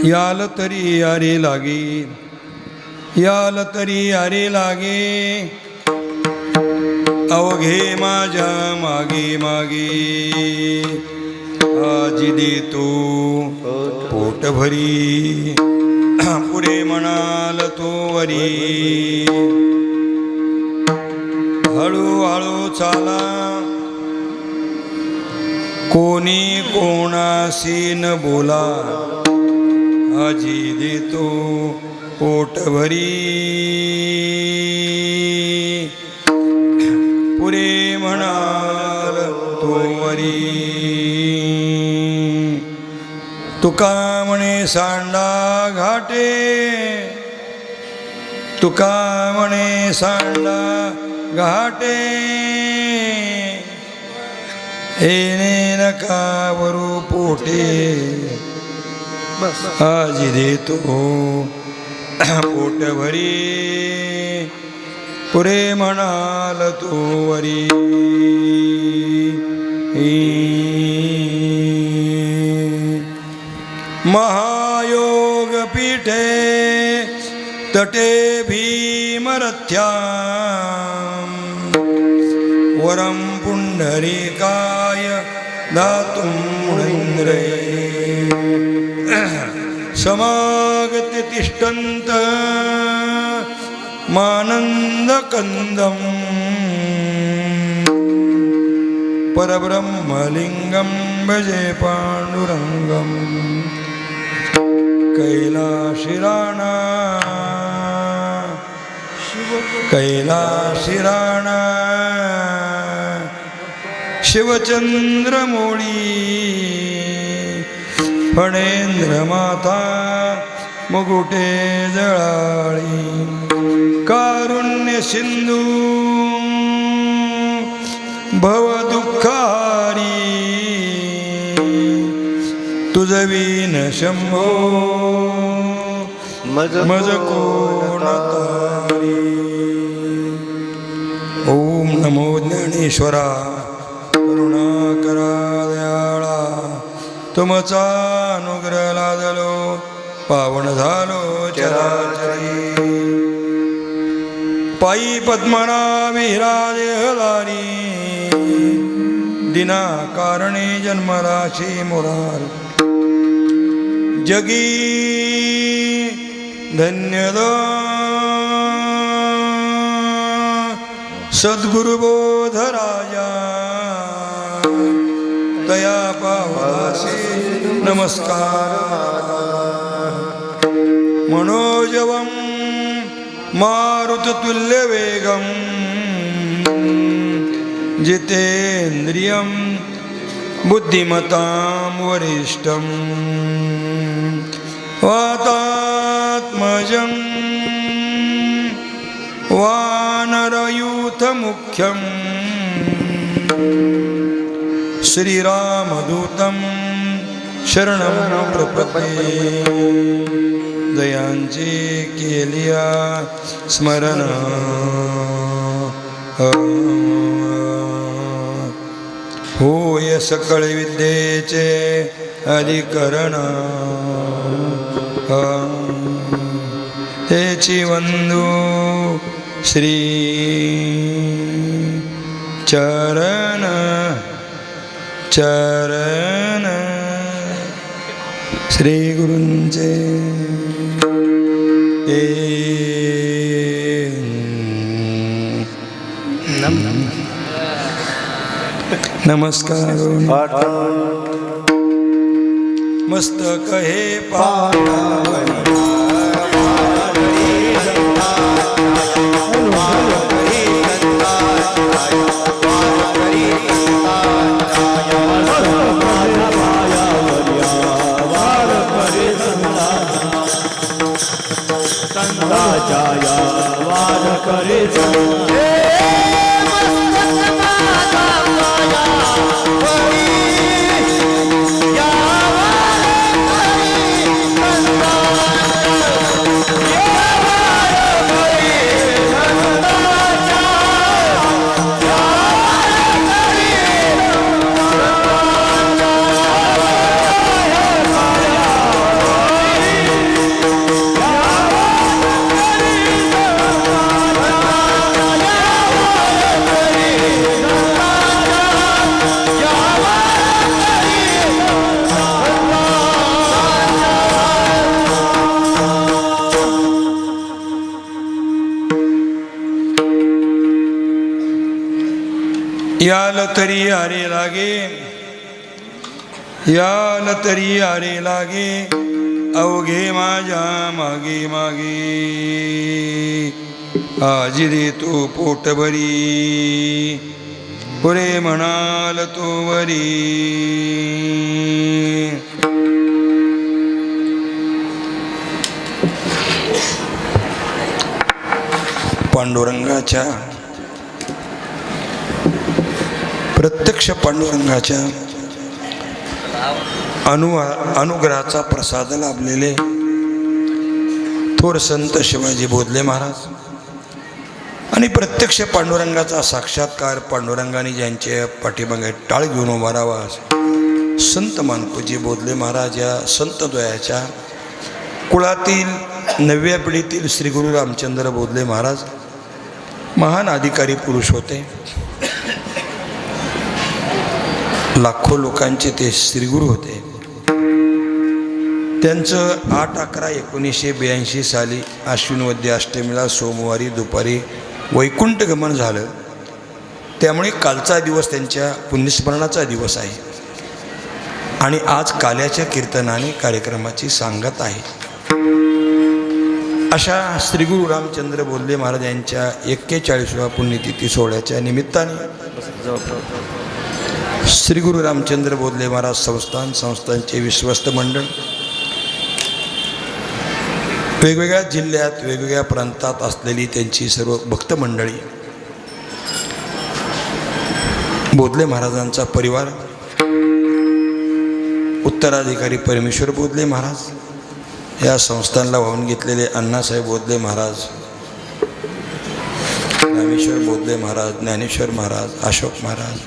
याल तरी यारी लागे, याल तरी यारी लागे, अवघे माझ्या मागे मागे. आजी देतो पोट भरी, पुढे म्हणाल तो वरी. हळूहळू चाला, कोणी कोणाशी न बोला. आजी देतो पोट भरी, पुरे म्हणाल तो वरी. तुका म्हणे सांडा घाटे, तुका म्हणे सांडा घाटे. येणे नका वरू पोटे, आजी देतो पोट भरी, पुरे म्हणाल तो वरी. महायोग पीठे तटे भीमरथ्या, वरम पुंडरीकाय दातुं मुनीन्द्रे. समागते तिष्ठन्त मानन्दकन्दं, परब्रह्मलिङ्गं भजे पाण्डुरङ्गं. कैलाशिराणा कैलाशिराणा, शिवचंद्रमौळी. फणेंद्र माता मुकुटे जळाळी. कारुण्य सिंधू भव दुःखारी, तुझवीन शंभो मज कोण तारी. ओम नमो ज्ञानेश्वरा, करुणाकरा दयाळा. तुमचा अनुग्रह लादलो, पावन झालो चराचरी. पायी पद्मनाभ विराजे दिना कारणे जन्मराशी मुरार. जगी धन्यद सद्गुरु बोध राजा. दया पावासे नमस्कार. मनोजवं मारुततुल्य वेगं, जितेन्द्रियं बुद्धिमतां वरिष्ठं. वातात्मजं वानरयूथमुख्यं, श्रीरामदूतं शरणं प्रपद्ये. दयांचे केलिया स्मरण, होय सकळ विद्येचे अधिकरण. तेची वंदू श्री चरण चरण. श्री गुरूंचे नमस्कार. मस्तक हे पावनी, जाया वार करे. याल तरी अरे लागे, याल तरी अरे लागे, अवघे माझ्या मागे मागे, आजी दे तू पोटभरी, पुरे म्हणाल तू वरी. पांडुरंगाच्या प्रत्यक्ष पांडुरंगाच्या अनुग्रहाचा प्रसाद लाभलेले थोर संत शिवाजी बोधले महाराज आणि प्रत्यक्ष पांडुरंगाचा साक्षात्कार पांडुरंगाने ज्यांच्या पाठीमागे टाळ घेऊन उभा राहावा संत मानपूजी बोधले महाराज या संतद्वयाच्या कुळातील 9व्या पिढीतील श्री गुरु रामचंद्र बोधले महाराज महान अधिकारी पुरुष होते. लाखो लोकांचे ते श्रीगुरु होते. त्यांचं 8/11/1982 साली आश्विन वद्य अष्टमीला सोमवारी दुपारी वैकुंठ गमन झालं. त्यामुळे कालचा दिवस त्यांच्या पुण्यस्मरणाचा दिवस आहे आणि आज काल्याच्या कीर्तनाने कार्यक्रमाची सांगत आहे. अशा श्री गुरु रामचंद्र बोधले महाराज यांच्या 41व्या पुण्यतिथी सोहळ्याच्या निमित्ताने श्री गुरु रामचंद्र बोधले महाराज संस्थांचे विश्वस्त मंडळ वेगवेगळ्या जिल्ह्यात वेगवेगळ्या प्रांतात असलेली त्यांची सर्व भक्त मंडळी, बोधले महाराजांचा परिवार, उत्तराधिकारी परमेश्वर बोधले महाराज, या संस्थांना वाहून घेतलेले अण्णासाहेब बोधले महाराज, रामेश्वर बोधले महाराज, ज्ञानेश्वर महाराज, अशोक महाराज,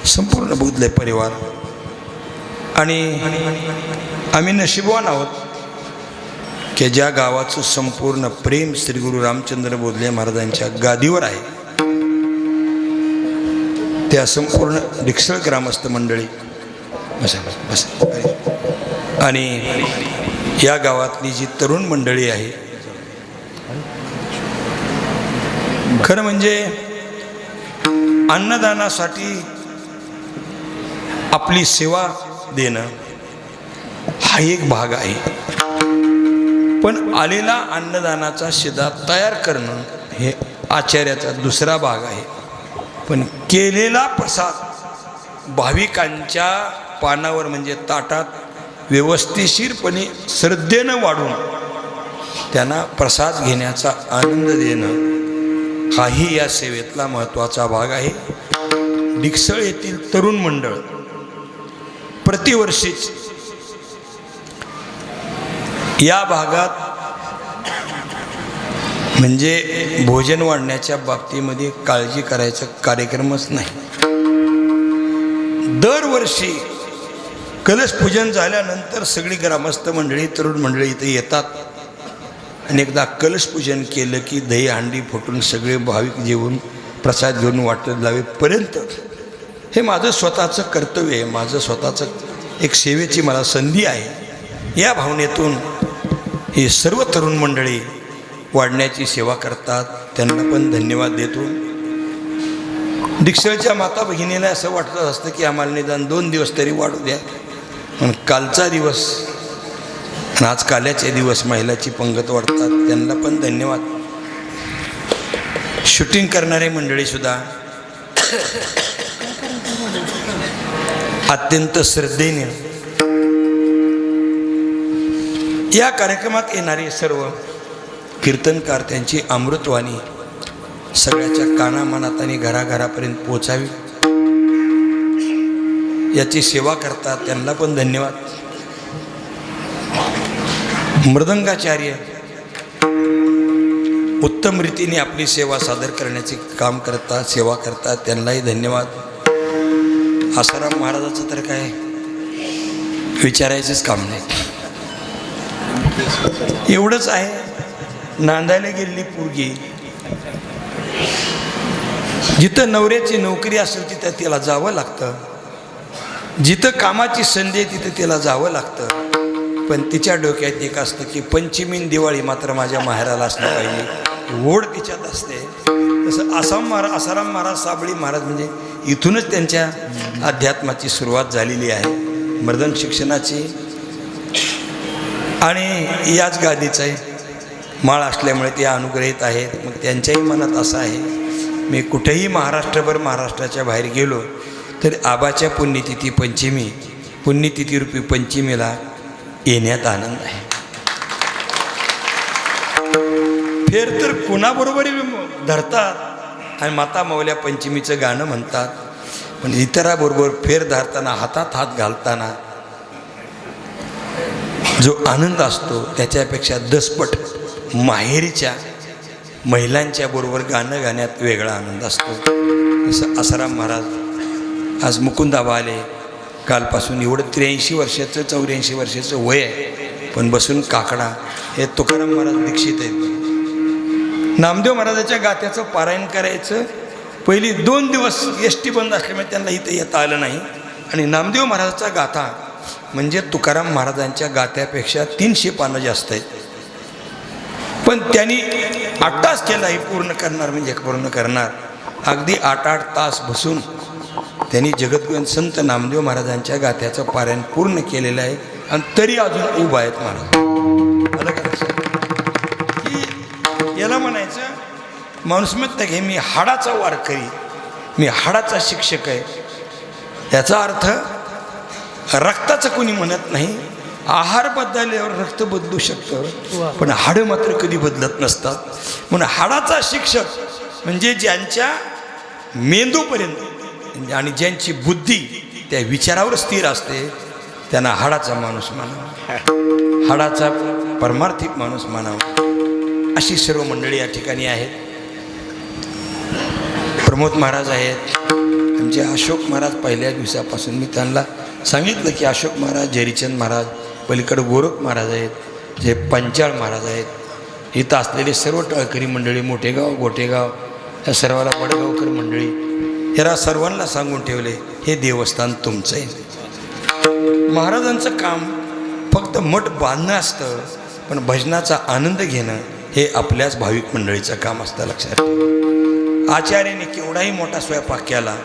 संपूर्ण बोधले परिवार. आणि आम्ही नशीबवान आहोत की ज्या गावाचं संपूर्ण प्रेम श्री गुरु रामचंद्र बोधले महाराजांच्या गादीवर आहे त्या संपूर्ण डिक्सळ ग्रामस्थ मंडळी बस आणि या गावातली जी तरुण मंडळी आहे, खरं म्हणजे अन्नदानासाठी आपली सेवा देणं हा एक भाग आहे, पण आलेला अन्नदानाचा शिदा तयार करणं हे आचार्याचा दुसरा भाग आहे. पण केलेला प्रसाद भाविकांच्या पानावर म्हणजे ताटात व्यवस्थितशीरपणे श्रद्धेनं वाढून त्यांना प्रसाद घेण्याचा आनंद देणं हाही या सेवेतला महत्त्वाचा भाग आहे. डिक्सळ येथील तरुण मंडळ प्रतिवर्षीच या भागात म्हणजे भोजन वाढण्याच्या बाबतीमध्ये काळजी करायचा कार्यक्रमच नाही. दरवर्षी कलश पूजन झाल्यानंतर सगळी ग्रामस्थ मंडळी तरुण मंडळी इथे येतात आणि एकदा कलश पूजन केलं की दही हांडी फुटून सगळे भाविक जेवून प्रसाद घेऊन वाटत लावेपर्यंत हे माझं स्वतःचं कर्तव्य आहे, माझं स्वतःचं एक सेवेची मला संधी आहे. या भावनेतून ही सर्व तरुण मंडळी वाढण्याची सेवा करतात, त्यांना पण धन्यवाद देतो. डिक्सळच्या माता भगिनीला असं वाटत असतं की आम्हाला निदान 2 दिवस तरी वाढू द्या, पण कालचा दिवस आणि आज काल्याचे दिवस महिलाची पंगत वाढतात, त्यांना पण धन्यवाद. शूटिंग करणारे मंडळीसुद्धा अत्यंत श्रद्धेने या कार्यक्रमात येणारे सर्व कीर्तनकार त्यांची अमृतवाणी सगळ्याच्या कानामनात आणि घराघरापर्यंत पोचावी याची सेवा करतात, त्यांना पण धन्यवाद. मृदंगाचार्य उत्तम रीतीने आपली सेवा सादर करण्याचे काम करतात, सेवा करतात, त्यांनाही धन्यवाद. आसाराम महाराजाचं तर काय विचारायचंच काम नाही, एवढंच आहे. नांदायला गेलेली पोरगी जिथं नवऱ्याची नोकरी असेल तिथं तिला जावं लागतं, जिथं कामाची संधी आहे तिथं तिला जावं लागतं, पण तिच्या डोक्यात एक असतं की पंचमी दिवाळी मात्र माझ्या माहेराला असलं पाहिजे, ओढ तिच्यात असते. तसं आसाराम महाराज साबळी महाराज म्हणजे इथूनच त्यांच्या अध्यात्माची सुरुवात झालेली आहे, मर्दन शिक्षणाची. आणि याच गादीचं आहे, माळ असल्यामुळे ते अनुग्रहित आहेत. मग त्यांच्याही मनात असं आहे, मी कुठेही महाराष्ट्रभर महाराष्ट्राच्या बाहेर गेलो तर आबाच्या पुण्यतिथी पंचमी, पुण्यतिथीरूपी पंचमीला येण्यात आनंद आहे. फेर तर कुणाबरोबरही धरतात आणि माता मौल्या पंचमीचं गाणं म्हणतात, पण इतराबरोबर फेर धरताना हातात हात घालताना जो आनंद असतो त्याच्यापेक्षा दसपट माहेरीच्या महिलांच्या बरोबर गाणं गाण्यात वेगळा आनंद असतो. जसं आसाराम महाराज आज मुकुंदाबा आले, कालपासून एवढं 83 वर्षाचं 84 वर्षाचं वय आहे, पण बसून काकडा. हे तुकाराम महाराज दीक्षित आहेत. नामदेव महाराजाच्या गात्याचं पारायण करायचं, पहिली 2 दिवस एस टी बंद असल्यामुळे त्यांना इथं येता आलं नाही. आणि नामदेव महाराजाचा गाथा म्हणजे तुकाराम महाराजांच्या गात्यापेक्षा 300 पानं जास्त आहेत. पण त्यांनी 8 तास केला, हे पूर्ण करणार म्हणजे पूर्ण करणार. अगदी 8-8 तास बसून त्यांनी जगद्गुरू संत नामदेव महाराजांच्या गाथ्याचं पारायण पूर्ण केलेलं आहे. आणि तरी अजून उभा आहेत महाराज. आलं का लक्षात? की याला म्हणायचं माणूस म्हणतं की मी हाडाचा वारकरी, मी हाडाचा शिक्षक आहे. याचा अर्थ रक्ताचं कोणी म्हणत नाही. आहार बदलल्यावर रक्त बदलू शकतं, पण हाडं मात्र कधी बदलत नसतात. म्हणून हाडाचा शिक्षक म्हणजे ज्यांच्या मेंदूपर्यंत आणि ज्यांची बुद्धी त्या विचारावर स्थिर असते त्यांना हाडाचा माणूस मानावा, हाडाचा परमार्थिक माणूस मानावा. अशी सर्व मंडळी या ठिकाणी आहेत. प्रमोद महाराज आहेत, आमचे अशोक महाराज. पहिल्या दिवसापासून मी त्यांना सांगितलं की अशोक महाराज, जरीचंद महाराज, पलीकडे गोरख महाराज आहेत, जे पंचाळ महाराज आहेत, इथं असलेले सर्व टाळकरी मंडळी, मोठेगाव, गोटेगाव, या सर्वाला वडगावकर मंडळी, याला सर्वांना सांगून ठेवले हे देवस्थान तुमचं आहे. महाराजांचं काम फक्त मठ बांधणं असतं, पण भजनाचा आनंद घेणं हे आपल्याच भाविक मंडळीचं काम असतं. लक्षात. आचार्याने केवढाही मोठा स्वयंपाक केला,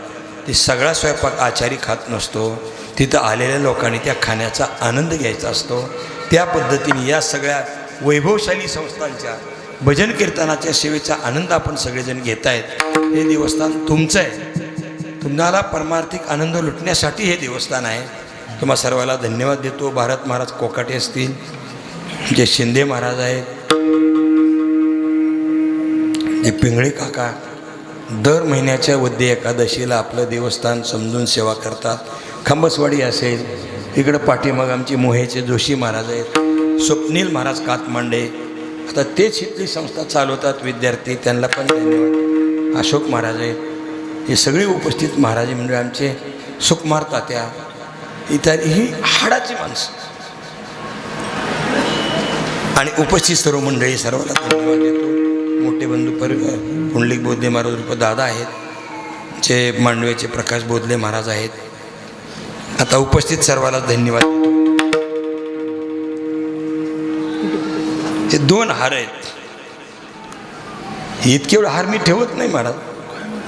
ते सगळा स्वयंपाक आचारी खात नसतो. तिथं आलेल्या लोकांनी त्या खाण्याचा आनंद घ्यायचा असतो. त्या पद्धतीने या सगळ्या वैभवशाली संस्थांच्या भजन कीर्तनाच्या सेवेचा आनंद आपण सगळेजण घेत आहेत. हे देवस्थान तुमचं आहे. तुम्हाला परमार्थिक आनंद लुटण्यासाठी हे देवस्थान आहे. तुम्हा सर्वाला धन्यवाद देतो. भारत महाराज कोकाटे असतील, जे शिंदे महाराज आहेत, जे पिंगळे काका दर महिन्याच्या वद्य एकादशीला आपलं देवस्थान समजून सेवा करतात. खंबसवाडी असेल, इकडं पाठीमाग आमचे मोहेचे जोशी महाराज आहेत, स्वप्नील महाराज कातमांडे, आता तेच इथली संस्था चालवतात विद्यार्थी, त्यांना पण धन्यवाद. अशोक महाराज आहेत, हे सगळे उपस्थित महाराज म्हणजे आमचे सुकुमार तात्या इत्यादी ही हाडाची माणसं. आणि उपस्थित सर्व मंडळी सर्वांना धन्यवाद देतो. मोठे बंधू पुंडलिक बोधले महाराज रूप दादा आहेत, जे मांडवेचे प्रकाश बोधले महाराज आहेत. आता उपस्थित सर्वांना धन्यवाद देतो. हे 2 हार आहेत. इतके एवढं हार मी ठेवत नाही महाराज,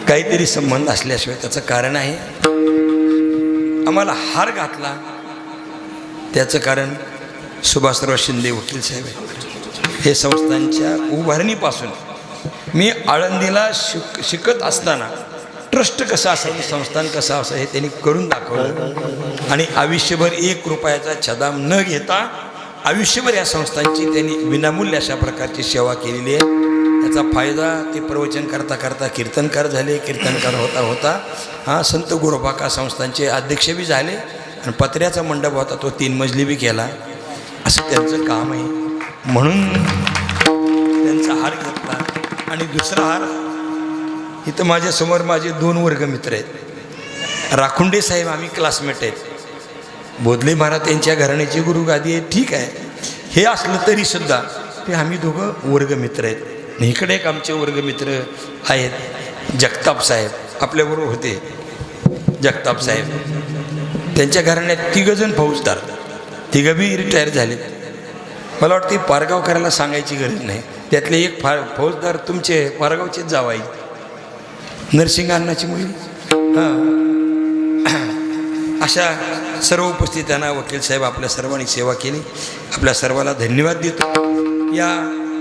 काहीतरी संबंध असल्याशिवाय. त्याचं कारण आहे, आम्हाला हार घातला त्याचं कारण सुभाषराव शिंदे वकील साहेब आहे. हे संस्थांच्या उभारणीपासून मी आळंदीला शिकत असताना ट्रस्ट कसं असावं, संस्थान कसं असावं हे त्यांनी करून दाखवलं. आणि आयुष्यभर 1 रुपयाचा छदाम न घेता आयुष्यभर या संस्थांची त्यांनी विनामूल्य अशा प्रकारची सेवा केलेली आहे. याचा फायदा ते प्रवचन करता करता कीर्तनकार झाले, कीर्तनकार होता होता संत गुरुबाका संस्थांचे अध्यक्ष बी झाले, आणि पत्र्याचा मंडप होता तो 3 मजली बी केला. असं त्यांचं काम आहे. म्हणून त्यांचा हार घेतला. आणि दुसरा हार इथं माझ्यासमोर माझे 2 वर्गमित्र आहेत, राखुंडे साहेब, आम्ही क्लासमेट आहेत. बोधले महाराज यांच्या घराण्याची गुरुगादी आहे, ठीक आहे. हे असलं तरीसुद्धा ते आम्ही दोघं वर्गमित्र आहेत. इकडे एक आमचे वर्गमित्र आहेत, जगताप साहेब आपल्याबरोबर होते. जगताप साहेब त्यांच्या घराण्यात 3 जण फौजदार, 3 बी रिटायर झाले. मला वाटते पारगाव करायला सांगायची गरज नाही. त्यातले एक फौजदार तुमचे पारगावचेच जावाई, नरसिंग अण्णाची मुली अशा सर्व उपस्थितांना वकील साहेब आपल्या सर्वांनी सेवा केली. आपल्या सर्वांना धन्यवाद देतो. या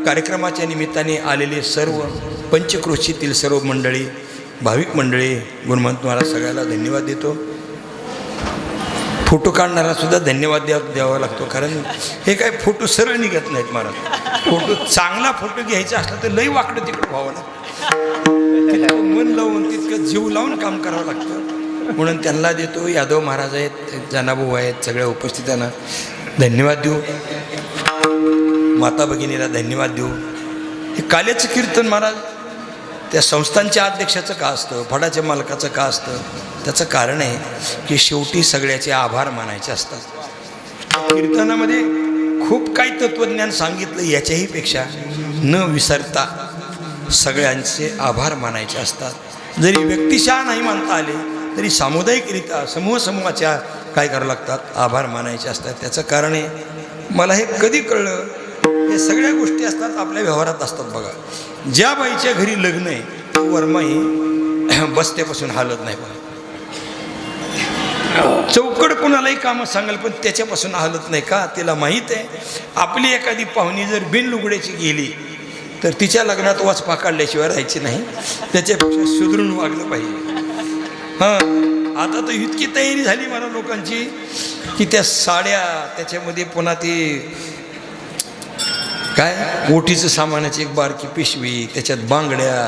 कार्यक्रमाच्या निमित्ताने आलेले सर्व पंचक्रोशीतील सर्व मंडळी, भाविक मंडळी, गुणवंत महाराज सगळ्याला धन्यवाद देतो. फोटो काढणारा सुद्धा धन्यवाद द्यावा लागतो, कारण हे काय फोटो सरळ निघत नाहीत महाराज. फोटो चांगला फोटो घ्यायचा असला तर लई वाकडं तिकडं व्हावं लागतं, तितकं मन लावून तितकं जीव लावून काम करावं लागतं. म्हणून त्यांना देतो. यादव महाराज आहेत, जनाभाऊ आहेत, सगळ्या उपस्थितांना धन्यवाद देऊ. माता भगिनीला धन्यवाद देऊ. हे काल्याचं कीर्तन महाराज त्या संस्थांच्या अध्यक्षाचं का असतं, फडाच्या मालकाचं का असतं, त्याचं कारण आहे की शेवटी सगळ्याचे आभार मानायचे असतात. कीर्तनामध्ये खूप काही तत्त्वज्ञान सांगितलं, याच्याही पेक्षा न विसरता सगळ्यांचे आभार मानायचे असतात. जरी व्यक्तिशः नाही मानता आले तरी सामुदायिकरित्या समूहाच्या काय करावं लागतात, आभार मानायचे असतात. त्याचं कारण आहे, मला हे कधी कळलं, हे सगळ्या गोष्टी असतात आपल्या व्यवहारात असतात. बघा, ज्या बाईच्या घरी लग्न आहे तो वरमाही बसत्यापासून हालत नाही. बघा, चौकड कोणालाही कामं सांगाल पण त्याच्यापासून हालत नाही. का? तिला माहीत आहे आपली एखादी पाहुणी जर बिनलुगड्याची गेली तर तिच्या लग्नात वाचपा काढल्याशिवाय राहायची नाही, त्याच्यापेक्षा सुधरून वागलं पाहिजे. आता तर इतकी तयारी झाली मला लोकांची की त्या साड्या, त्याच्यामध्ये पुन्हा ती काय ओटीचं सामानाची एक बारकी पिशवी, त्याच्यात बांगड्या,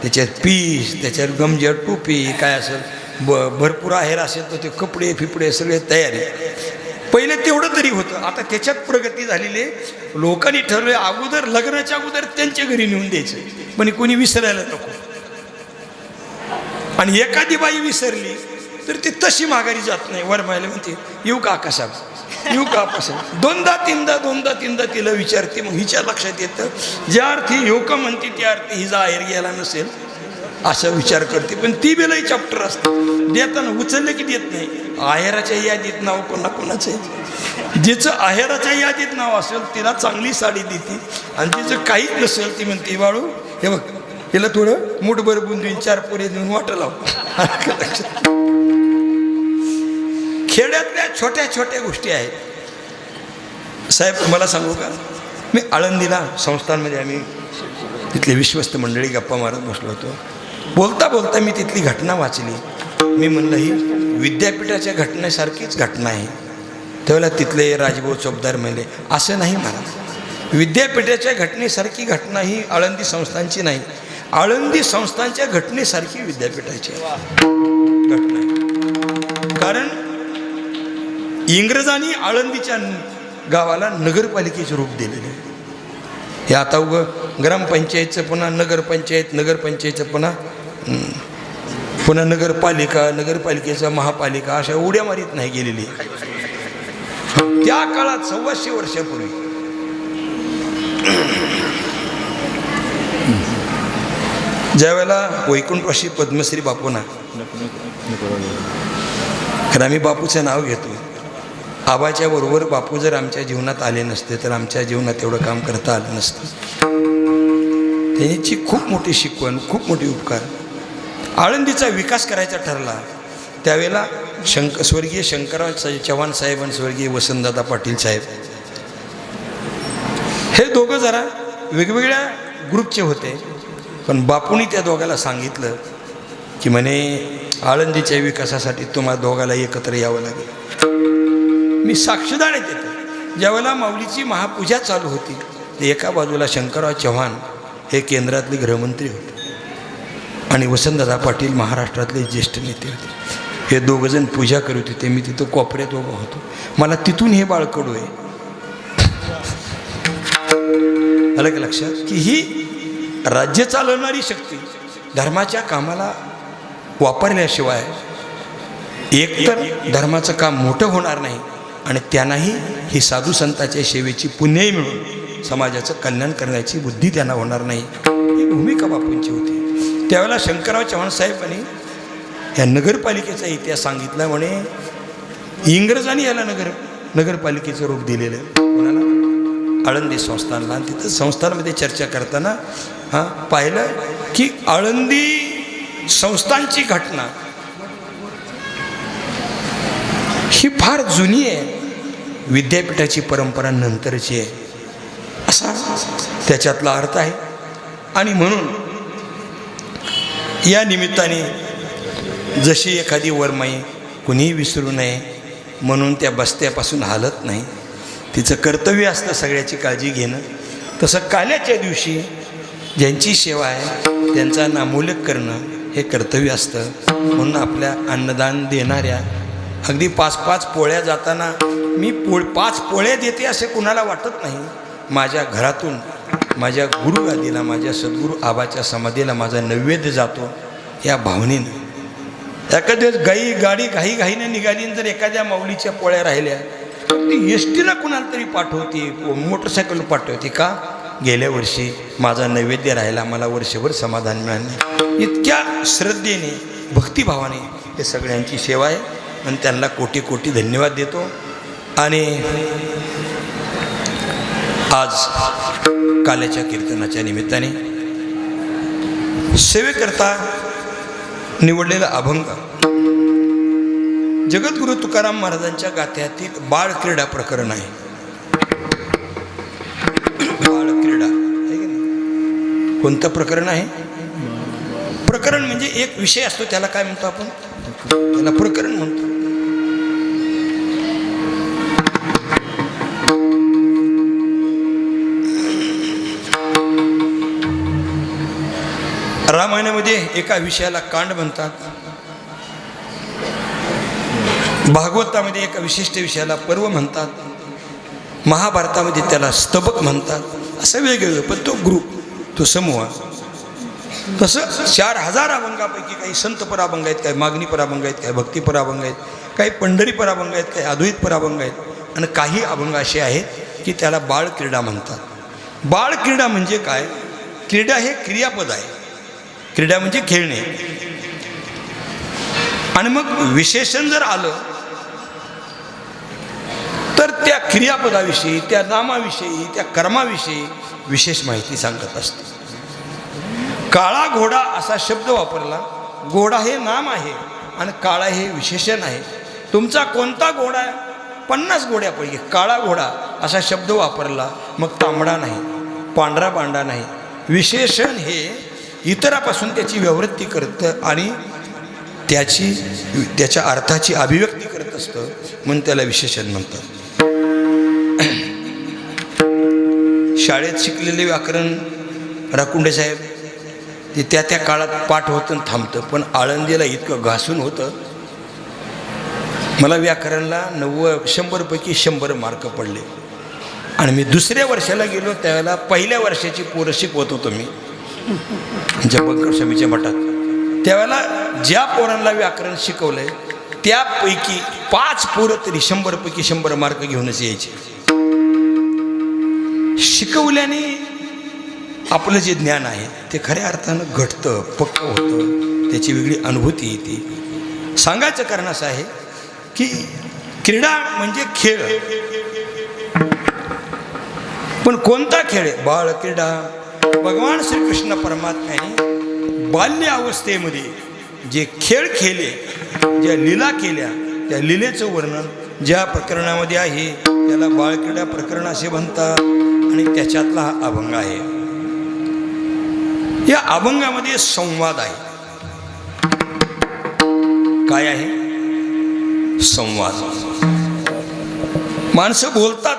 त्याच्यात पीस, त्याच्यात गमजा टोपी, काय असेल भरपूर आहेर असेल तर ते कपडे फिपडे सगळे तयारी. पहिले तेवढं तरी होतं, आता त्याच्यात प्रगती झालेली आहे. लोकांनी ठरवलं अगोदर, लग्नाच्या अगोदर त्यांच्या घरी नेऊन द्यायचं, पण कोणी विसरायला नको. आणि एखादी बाई विसरली तर ती तशी माघारी जात नाही. वरमायला म्हणते येऊ का आकाशात, येऊ का आकाशात, दोनदा तीनदा तिला विचारते. मग हिच्या लक्षात येतं ज्या अर्थी येऊ का म्हणते त्या अर्थी हिचा आहेर गेला नसेल असा विचार करते. पण ती बेलाही चॅप्टर असते, देताना उचललं की देत नाही. आहेराच्या यादीत नाव कोणाचं आहे, जिचं आहेराच्या यादीत नाव असेल तिला चांगली साडी देते, आणि तिचं काहीच नसेल ती म्हणते बाळू हे बघ, हिला थोडं मुठभर बुंदून 4 पोरे देऊन वाटं लाव. खेड्यातल्या छोट्या छोट्या गोष्टी आहेत साहेब. तुम्हाला सांगू का, मी आळंदीला संस्थांमध्ये आम्ही तिथले विश्वस्त मंडळी गप्पा मारत बसलो होतो. बोलता बोलता मी तिथली घटना वाचली. मी म्हणलं ही विद्यापीठाच्या घटनेसारखीच घटना आहे. त्यावेळेला तिथले राजभाऊ चोपदार म्हणले असं नाही महाराज, विद्यापीठाच्या घटनेसारखी घटना ही आळंदी संस्थांची नाही, आळंदी संस्थांच्या घटनेसारखी विद्यापीठाची घटना आहे. कारण इंग्रजांनी आळंदीच्या गावाला नगरपालिकेचे रूप दिलेले. हे आता उगं ग्रामपंचायतचं पुन्हा नगरपंचायतचं पुन्हा नगरपालिका, नगरपालिकेचा महापालिका, अशा उड्या मारीत नाही गेलेली. त्या काळात 125 वर्षापूर्वी ज्यावेळेला वैकुंठवासी पद्मश्री बापूंना, कारण आम्ही बापूचं नाव घेतो, आबाच्या बरोबर बापू जर आमच्या जीवनात आले नसते तर आमच्या जीवनात एवढं काम करता आलं नसतं. त्यांची खूप मोठी शिकवण, खूप मोठी उपकार. आळंदीचा विकास करायचा ठरला त्यावेळेला स्वर्गीय शंकरराव चव्हाण साहेब आणि स्वर्गीय वसंतदादा पाटील साहेब हे दोघं जरा वेगवेगळ्या ग्रुपचे होते. पण बापूंनी त्या दोघाला सांगितलं की म्हणे आळंदीच्या विकासासाठी तुम्हाला दोघाला एकत्र यावं लागेल. मी साक्षीदार आहे तिथं. ज्यावेळेला माऊलीची महापूजा चालू होती तर एका बाजूला शंकरराव चव्हाण हे केंद्रातले गृहमंत्री होते आणि वसंतदादा पाटील महाराष्ट्रातले ज्येष्ठ नेते होते. हे दोघंजण पूजा करत होते. मी तिथं कोपऱ्यात उभा होतो. मला तिथून हे बाळकडू आहे आलं का लक्षात की ही राज्य चालवणारी शक्ती धर्माच्या कामाला वापरल्याशिवाय एकतर धर्माचं काम मोठं होणार नाही आणि त्यांनाही ही साधू संतांच्या सेवेची पुण्यही मिळून समाजाचं कल्याण करण्याची बुद्धी त्यांना होणार नाही. ही भूमिका बापूंची होती. त्यावेळेला शंकरराव चव्हाण साहेबांनी या नगरपालिकेचा इतिहास सांगितला. म्हणे इंग्रजांनी याला नगरपालिकेचं रूप दिलेलं कोणाला, आळंदी संस्थानला. आणि तिथं संस्थांमध्ये चर्चा करताना पाहिलं की आळंदी संस्थांची घटना ही फार जुनी आहे, विद्यापीठाची परंपरा नंतरची आहे, असा त्याच्यातला अर्थ आहे. आणि म्हणून या निमित्ताने जशी एखादी वरमाई कुणीही विसरू नये म्हणून त्या बस्त्यापासून हालत नाही, तिचं कर्तव्य असतं सगळ्याची काळजी घेणं, तसं काल्याच्या दिवशी ज्यांची सेवा आहे त्यांचा नामोल्लेख करणं हे कर्तव्य असतं. म्हणून आपल्या अन्नदान देणाऱ्या अगदी 5-5 पोळ्या जाताना मी 5 पोळ्या देते असे कुणाला वाटत नाही. माझ्या घरातून माझ्या गुरुगादीला, माझ्या सद्गुरू आबाच्या समाधीला माझा नैवेद्य जातो या भावनेनं. एखाद्या गाडी घाईने निघाली, जर एखाद्या माऊलीच्या पोळ्या राहिल्या तर ती एस टीला कुणाला तरी पाठवते, मोटरसायकल पाठवते. का? गेल्या वर्षी माझा नैवेद्य राहिला, मला वर्षभर समाधान मिळालं. इतक्या श्रद्धेने भक्तिभावाने हे सगळ्यांची सेवा आहे आणि त्यांना कोटी कोटी धन्यवाद देतो. आणि आज काल्याच्या कीर्तनाच्या निमित्ताने सेवेकरता निवडलेला अभंग जगद्गुरु तुकाराम महाराजांच्या गाथ्यातील बाळ क्रीडा प्रकरण आहे. बाळ क्रीडा आहे की नाही? कोणतं प्रकरण आहे? प्रकरण म्हणजे एक विषय असतो, त्याला काय म्हणतो आपण? त्याला प्रकरण म्हणतो. रामायणामध्ये एका विषयाला कांड म्हणतात, भागवतामध्ये एका विशिष्ट विषयाला पर्व म्हणतात, महाभारतामध्ये त्याला स्तबक म्हणतात. असं वेगवेगळं, पण तो ग्रुप, तो समूह. तसं 4000 अभंगापैकी काही संतपर अभंग आहेत, काही मागणीपर अभंग आहेत, काही भक्तीपर अभंग आहेत, काही पंढरीपर अभंग आहेत, काही अद्वैतपर अभंग आहेत आणि काही अभंग असे आहेत की त्याला बाळ क्रीडा म्हणतात. बाळ क्रीडा म्हणजे काय? क्रीडा हे क्रियापद आहे. क्रीडा म्हणजे खेळणे. आणि मग विशेषण जर आलं तर त्या क्रियापदाविषयी, त्या नामाविषयी, त्या कर्माविषयी विशेष माहिती सांगत असते. काळा घोडा असा शब्द वापरला. घोडा हे नाम आहे आणि काळा हे विशेषण आहे. तुमचा कोणता घोडा आहे? 50 घोड्यापैकी काळा घोडा असा शब्द वापरला. मग तांबडा नाही, पांढरा बांडा नाही. विशेषण हे इतरापासून त्याची व्यावृत्ती करतं आणि त्याच्या अर्थाची अभिव्यक्ती करत असतं, म्हणून त्याला विशेषण म्हणतात. शाळेत शिकलेले व्याकरण राकुंडे साहेब ते त्या काळात पाठ होतं थांबतं, पण आळंदीला इतकं घासून होतं. मला व्याकरणला 100 पैकी 100 मार्क पडले. आणि मी दुसऱ्या वर्षाला गेलो त्यावेळेला पहिल्या वर्षाची पोरं शिकवत होतो मी जबंकर स्वामीच्या मठात. त्यावेळेला ज्या पोरांना व्याकरण शिकवलंय त्यापैकी 5 पोरं तरी 100 पैकी 100 मार्क घेऊनच यायचे. शिकवल्याने आपलं जे ज्ञान आहे ते खऱ्या अर्थानं घटतं, पक्क होतं, त्याची वेगळी अनुभूती येते. सांगायचं कारण असं आहे की क्रीडा म्हणजे खेळ. पण कोणता खेळ? बाळ क्रीडा. भगवान श्रीकृष्ण परमात्म्याने बाल्य अवस्थेमध्ये जे खेळ खेळले, ज्या लीला केल्या, त्या लीलेचं वर्णन ज्या प्रकरणामध्ये आहे त्याला बाळक्रीडा प्रकरण असे म्हणतात. आणि त्याच्यातला हा अभंग आहे. या अभंगामध्ये संवाद आहे. काय आहे? संवाद. माणसं बोलतात,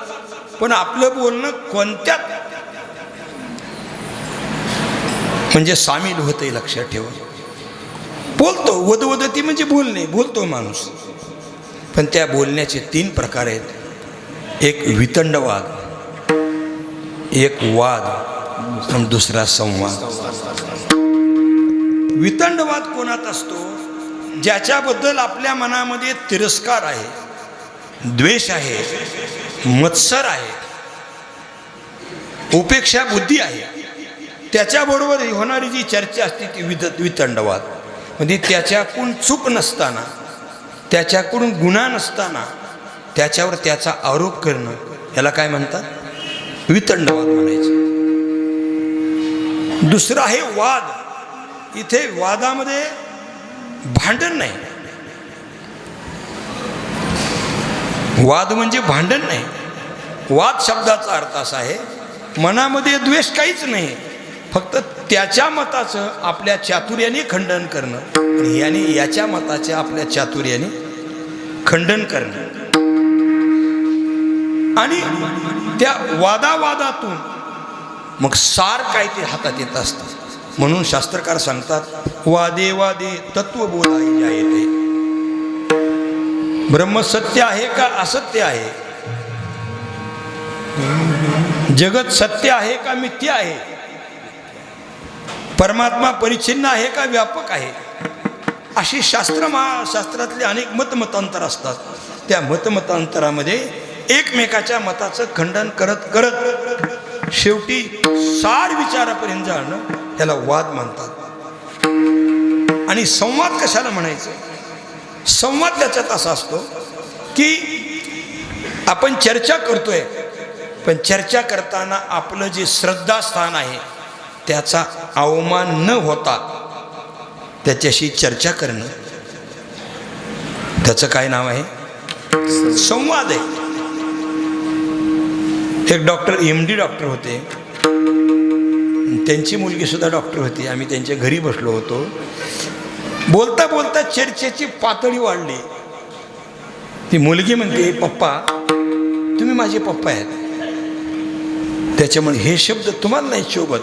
पण आपलं बोलणं कोणत्यात म्हणजे सामील होते लक्षात ठेवा. बोलतो, वदवदती म्हणजे बोलणे, बोलतो माणूस. पण त्या बोलण्याचे 3 प्रकार आहेत. एक वितंडवाद, एक वाद आणि दुसरा संवाद. वितंडवाद कोणात असतो? ज्याच्याबद्दल आपल्या मनामध्ये तिरस्कार आहे, द्वेष आहे, मत्सर आहे, उपेक्षा बुद्धी आहे. त्याच्याबरोबर होणारी जी चर्चा असते ती वितंडवाद. म्हणजे त्याच्याकडून चूक नसताना, त्याच्याकडून गुन्हा नसताना त्याच्यावर त्याचा आरोप करणं, याला काय म्हणतात? वितंडवाद म्हणायचं. दुसरा आहे वाद. इथे वादामध्ये भांडण नाही. वाद म्हणजे भांडण नाही. वाद शब्दाचा अर्थ असा आहे, मनामध्ये द्वेष काहीच नाही, फक्त त्याच्या मताचं आपल्या चातुर्याने खंडन करणं आणि याने याच्या मताचे आपल्या चातुर्याने खंडन करणं. आणि त्या वादावादातून मग सार काय ते हातात येत असतं. म्हणून शास्त्रकार सांगतात, वादे वादे तत्व बोलाई जायते. ब्रह्म सत्य आहे का असत्य आहे, जगत सत्य आहे का मिथ्या आहे, परमात्मा परिच्छिन्न आहे का व्यापक आहे, अशी शास्त्रातले अनेक मतमतांतर असतात. त्या मतमतांतरामध्ये एकमेकाच्या मताचं खंडन करत करत शेवटी सार विचारापर्यंत जाणं त्याला वाद म्हणतात. आणि संवाद कशाला म्हणायचं? संवाद त्याच्यात असा असतो की आपण चर्चा करतोय, पण चर्चा करताना आपलं जे श्रद्धास्थान आहे त्याचा अवमान न होता त्याच्याशी चर्चा करणं, त्याचं काय नाव आहे? संवाद आहे. एक डॉक्टर MD डॉक्टर होते, त्यांची मुलगी सुद्धा डॉक्टर होती. आम्ही त्यांच्या घरी बसलो होतो. बोलता बोलता चर्चेची पातळी वाढली. ती मुलगी म्हणते, पप्पा तुम्ही माझे पप्पा आहेत, त्याच्यामुळे हे शब्द तुम्हाला नाही शोभत,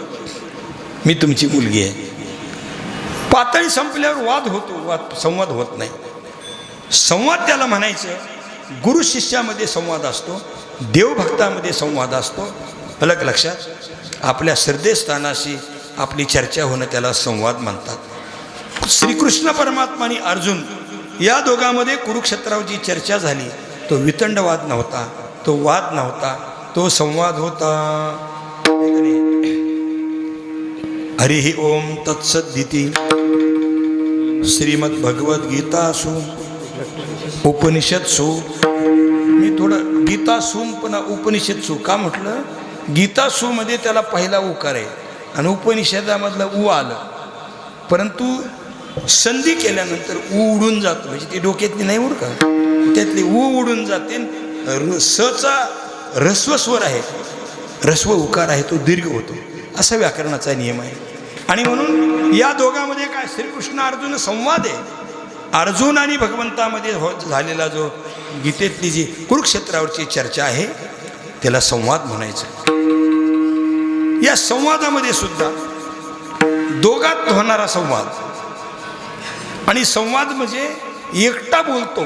मी तुमची मुलगी आहे. पातळी संपल्यावर वाद होतो, संवाद होत नाही. संवाद त्याला म्हणायचं. गुरु शिष्यामध्ये संवाद असतो, देवभक्तामध्ये संवाद असतो. अलग लक्षात, आपल्या श्रद्धेस्थानाशी आपली चर्चा होणं त्याला संवाद म्हणतात. श्रीकृष्ण परमात्मा आणि अर्जुन या दोघांमध्ये कुरुक्षेत्रावर जी चर्चा झाली तो वितंडवाद नव्हता, तो वाद नव्हता, तो संवाद होता. हरिः ओम तत्सदिति श्रीमद् भगवद्गीतासु उपनिषत्सु. मी थोडं गीतासून पुन्हा उपनिषत्सु का म्हटलं? गीतासूमध्ये त्याला पहिला उकार आहे आणि उपनिषदामधलं उ आलं, परंतु संधी केल्यानंतर उ उडून जातो. म्हणजे ती डोक्यातली नाही उड का, त्यातली उ उडून जाते. सचा ऱ्हस्व स्वर आहे, ऱ्हस्व उकार आहे, तो दीर्घ होतो. असा व्याकरणाचा नियम आहे. आणि म्हणून या दोघांमध्ये काय श्रीकृष्ण अर्जुन संवाद आहे. अर्जुन आणि भगवंतामध्ये झालेला जो गीतेतली जी कुरुक्षेत्रावरची चर्चा आहे त्याला संवाद म्हणायचं. या संवादामध्ये सुद्धा दोघात होणारा संवाद. आणि संवाद म्हणजे एकटा बोलतो,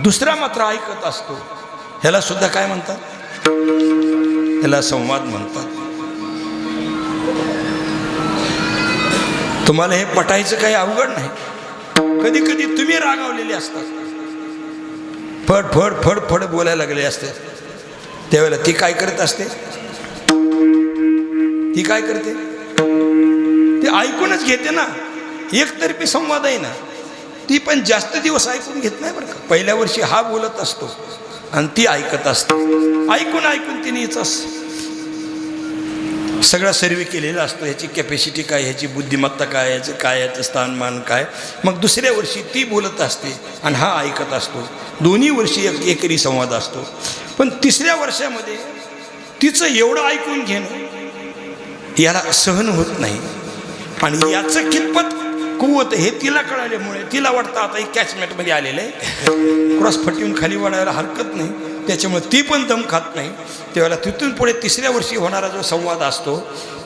दुसरा मात्र ऐकत असतो, ह्याला सुद्धा काय म्हणतात? ह्याला संवाद म्हणतात. तुम्हाला हे पटायचं काही अवघड नाही. कधी कधी तुम्ही रागावलेले असतात, फड फड फड फड बोलायला लागले असते, त्यावेळेला ती काय करत असते? ती काय करते? ती ऐकूनच घेते ना. एकतर्फी संवाद आहे ना, ती पण जास्त दिवस ऐकून घेत नाही बरं का. पहिल्या वर्षी हा बोलत असतो आणि ती ऐकत असते. ऐकून ऐकून तिने याचा सगळा सर्वे केलेला असतो, ह्याची कॅपॅसिटी काय, ह्याची बुद्धिमत्ता काय, ह्याचं काय, ह्याचं स्थानमान काय. मग दुसऱ्या वर्षी ती बोलत असते आणि हा ऐकत असतो. दोन्ही वर्षी एकरी संवाद असतो. पण तिसऱ्या वर्षामध्ये तिचं एवढं ऐकून घेणं याला सहन होत नाही. आणि याचं कितपत कुवत हे तिला कळाल्यामुळे तिला वाटतं आता एक कॅचमेटमध्ये आलेलं आहे, क्रॉस फटवून खाली वाढायला हरकत नाही, त्याच्यामुळे ती पण दम खात नाही. त्यावेळेला तिथून पुढे तिसऱ्या वर्षी होणारा जो संवाद असतो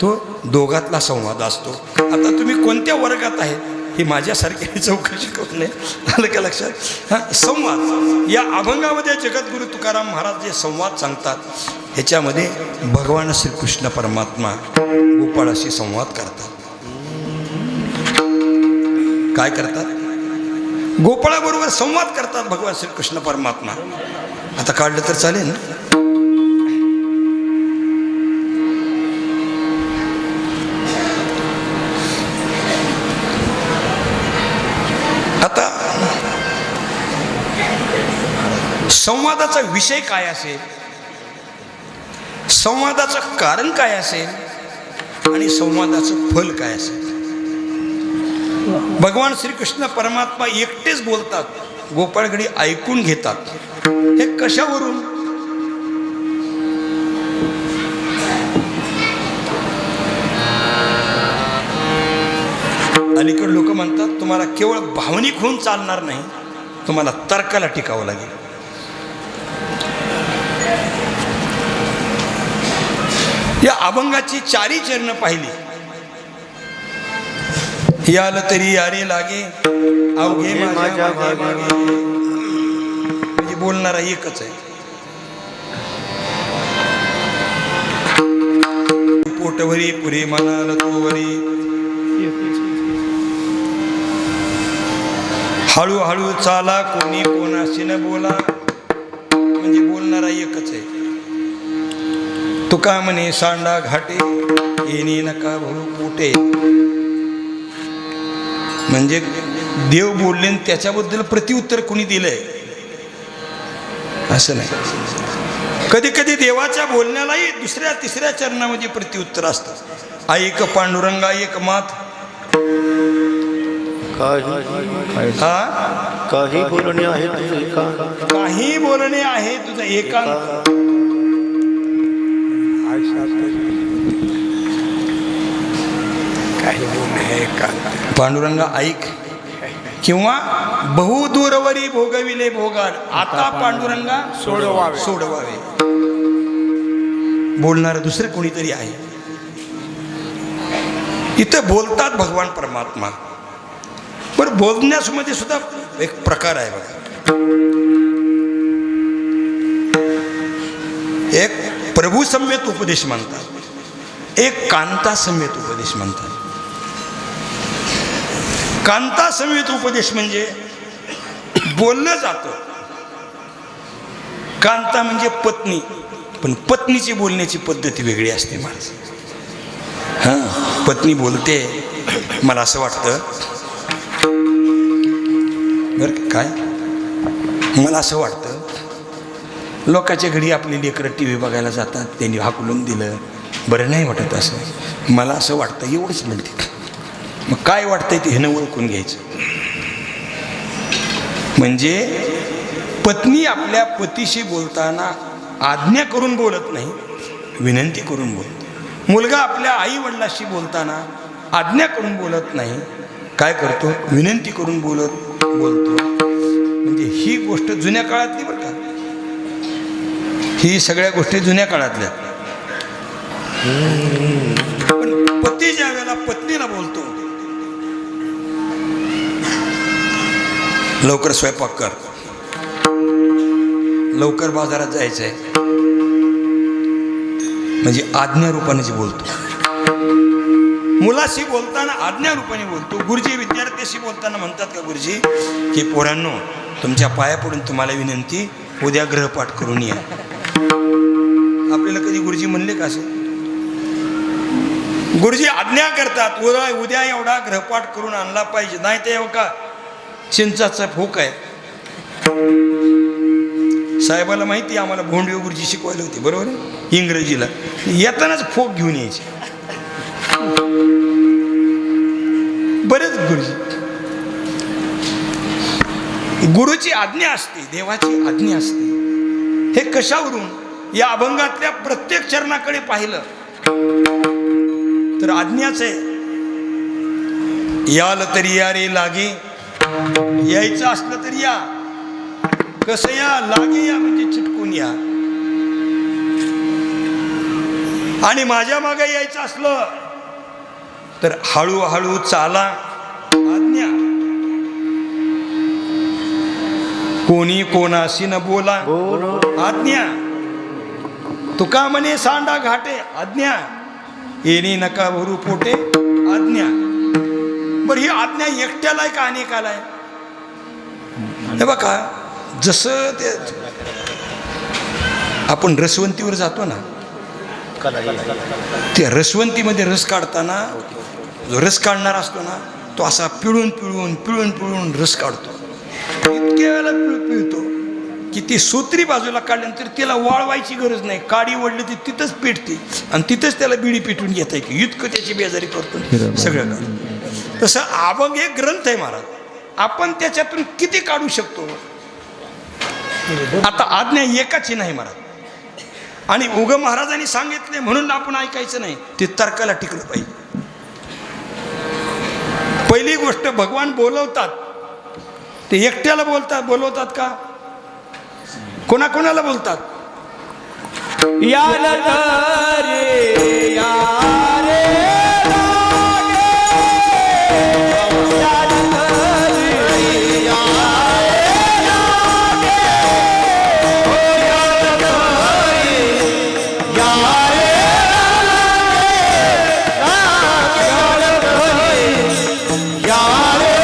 तो दोघातला संवाद असतो. आता तुम्ही कोणत्या वर्गात आहे ही माझ्यासारख्या चौकशी करू नये. आलं का लक्षात? हां, संवाद. या अभंगामध्ये जगद्गुरु तुकाराम महाराज जे संवाद सांगतात ह्याच्यामध्ये भगवान श्रीकृष्ण परमात्मा गोपाळाशी संवाद करतात. काय करतात? गोपाळाबरोबर संवाद करतात भगवान श्रीकृष्ण परमात्मा. आता काढलं तर चालेल ना? आता संवादाचा विषय काय असेल, संवादाचं कारण काय असेल आणि संवादाचं फल काय असेल. भगवान श्रीकृष्ण परमात्मा एकटेच बोलतात, गोपाळगडी ऐकून घेतात. हे कशावरून? अलीकडे लोक म्हणतात तुम्हाला केवळ भावनिक होऊन चालणार नाही, तुम्हाला तर्काला टिकावं लागेल. या अभंगाची चारी चरण पाहिली. याल तरी यारे लागे अवघे माझ्या मागे, म्हणजे बोलणारा एकच आहे. पोटवरी पुरी म्हणाल तोवरी, हळूहळू चाला कोणी कोणाशी न बोला, म्हणजे बोलणारा एकच आहे. तुका म्हणे सांडा घाटे येणे नका भरू पोटे, म्हणजे देव बोलले आणि त्याच्याबद्दल प्रतिउत्तर कोणी दिलंय असं नाही. कधी कधी देवाच्या बोलण्यालाही दुसऱ्या तिसऱ्या चरणामध्ये प्रतिउत्तर असतं. ऐक पांडुरंगा एक मात, काही बोलणे आहे तुझे एकांत, काही बोलणे आहे तुझं एकांत. पांडुरंगा ऐक, किंवा बहुदूरवरी भोगविले भोगाड, आता पांडुरंगा सोडवावे. बोलणार दुसरे कोणीतरी आहे. इथं बोलतात भगवान परमात्मा. पण बोलण्यामध्ये सुद्धा एक प्रकार आहे बघा. एक प्रभू सम्यत उपदेश म्हणतात, एक कांता सम्यत उपदेश म्हणतात. कांता सम्यत उपदेश म्हणजे बोललं जातं. कांता म्हणजे पत्नी, पण पत्नीची बोलण्याची पद्धती वेगळी असते महाराज. हां, पत्नी बोलते, मला असं वाटतं बरं काय, मला असं वाटतं लोकांच्या घरी आपली लेकरं टी व्ही बघायला जातात, त्यांनी हाकलून दिलं, बरं नाही वाटत असं. मला असं वाटतं एवढंच म्हणते. मग काय वाटतंय ते ह्यानं ओळखून घ्यायचं. म्हणजे पत्नी आपल्या पतीशी बोलताना आज्ञा करून बोलत नाही, विनंती करून बोलते. मुलगा आपल्या आई वडिलांशी बोलताना आज्ञा करून बोलत नाही, काय करतो, विनंती करून बोलतो. म्हणजे ही गोष्ट जुन्या काळातली बरं का, ही सगळ्या गोष्टी जुन्या काळातल्या. पण पती ज्या वेळेला पत्नीला बोलतो, लवकर स्वयंपाक कर, लवकर बाजारात जायचं आहे, म्हणजे आज्ञा रूपाने जे बोलतो. मुलाशी बोलताना आज्ञा रूपाने बोलतो. गुरुजी विद्यार्थ्याशी बोलताना म्हणतात का गुरुजी की पोरांनो, तुमच्या पाया पडून तुम्हाला विनंती, उद्या ग्रहपाठ करून या. आपल्याला कधी गुरुजी म्हणले का असं? गुरुजी आज्ञा करतात, उद्या एवढा ग्रहपाठ करून आणला पाहिजे, नाही तर एवढा का चिंचाचा फोक आहे. साहेबाला माहिती आम्हाला भोंडवे गुरुजी शिकवायला होते बरोबर आहे, इंग्रजीला. येतानाच फोक घेऊन यायचे बरेच गुरुजी. गुरुची आज्ञा असते, देवाची आज्ञा असते. हे कशावरून? या अभंगातल्या प्रत्येक चरणाकडे पाहिलं तर आज्ञाच आहे. याल तरी या रे लागे, यायचं असलं तरी या. कसं या? लागे या म्हणजे चिटकून या. आणि माझ्या मागे यायचं असलं तर हळूहळू चाला, आज्ञा. कोणी कोणाशी न बोला, आज्ञा. तुका म्हणे सांडा घाटे, आज्ञा. येणे नका भरू पोटे, आज्ञा. बरं, ही आज्ञा एकट्याला आहे का अनेकाला आहे? हे बघा, जसं ते आपण रसवंतीवर जातो ना, त्या रसवंतीमध्ये रस काढताना जो रस काढणारा असतो ना, तो असा पिळून पिळून पिळून पिळून रस काढतो. इतक्या वेळेला पिळतो की ती सूत्री बाजूला काढल्यानंतर त्याला वाळवायची गरज नाही. काडी वडली ती तिथंच पेटते आणि तिथंच त्याला बिडी पेटून घेता येते. इतकं त्याची बेजारी करतो सगळं. तसं अभंग एक ग्रंथ आहे महाराज, आपण त्याच्यातून किती काढू शकतो. आता आज्ञा एकाची नाही महाराज. आणि उग महाराजांनी सांगितले म्हणून आपण ऐकायचं नाही, ते तर्काला टिकलं पाहिजे. पहिली गोष्ट भगवान बोलवतात ते एकट्याला बोलवतात का, कोणाकोणाला बोलतात? याला रे या रे लागे, याला रे या रे लागे, ओ याला रे या रे लागे, याला रे या रे लागे, याला रे या रे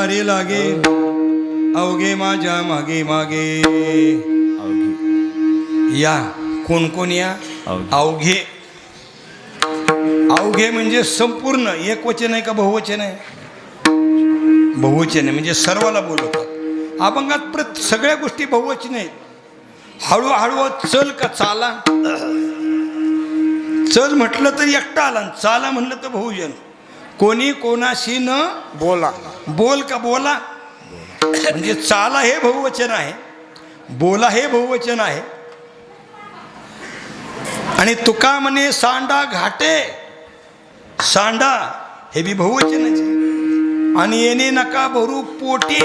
रे लागे, अवघे माझ्या मागे मागे. या कोण कोण या? अवघे. अवघे म्हणजे संपूर्ण. एक वचन आहे का बहुवचन आहे? बहुवचन आहे, म्हणजे सर्वाला बोलवतात. अभंगात सगळ्या गोष्टी बहुवचन आहेत. हळूहळू चल का चाला. चल म्हटलं तर एकटा आला, चाला म्हणलं तर बहुजन. कोणी कोणाशी न बोला, बोल का बोला, म्हणजे चाला हे बहुवचन आहे, बोला हे बहुवचन आहे. आणि तुका म्हणे सांडा घाटे, सांडा हे बी बहुवचनच आहे. आणि येणे नका भरू पोटे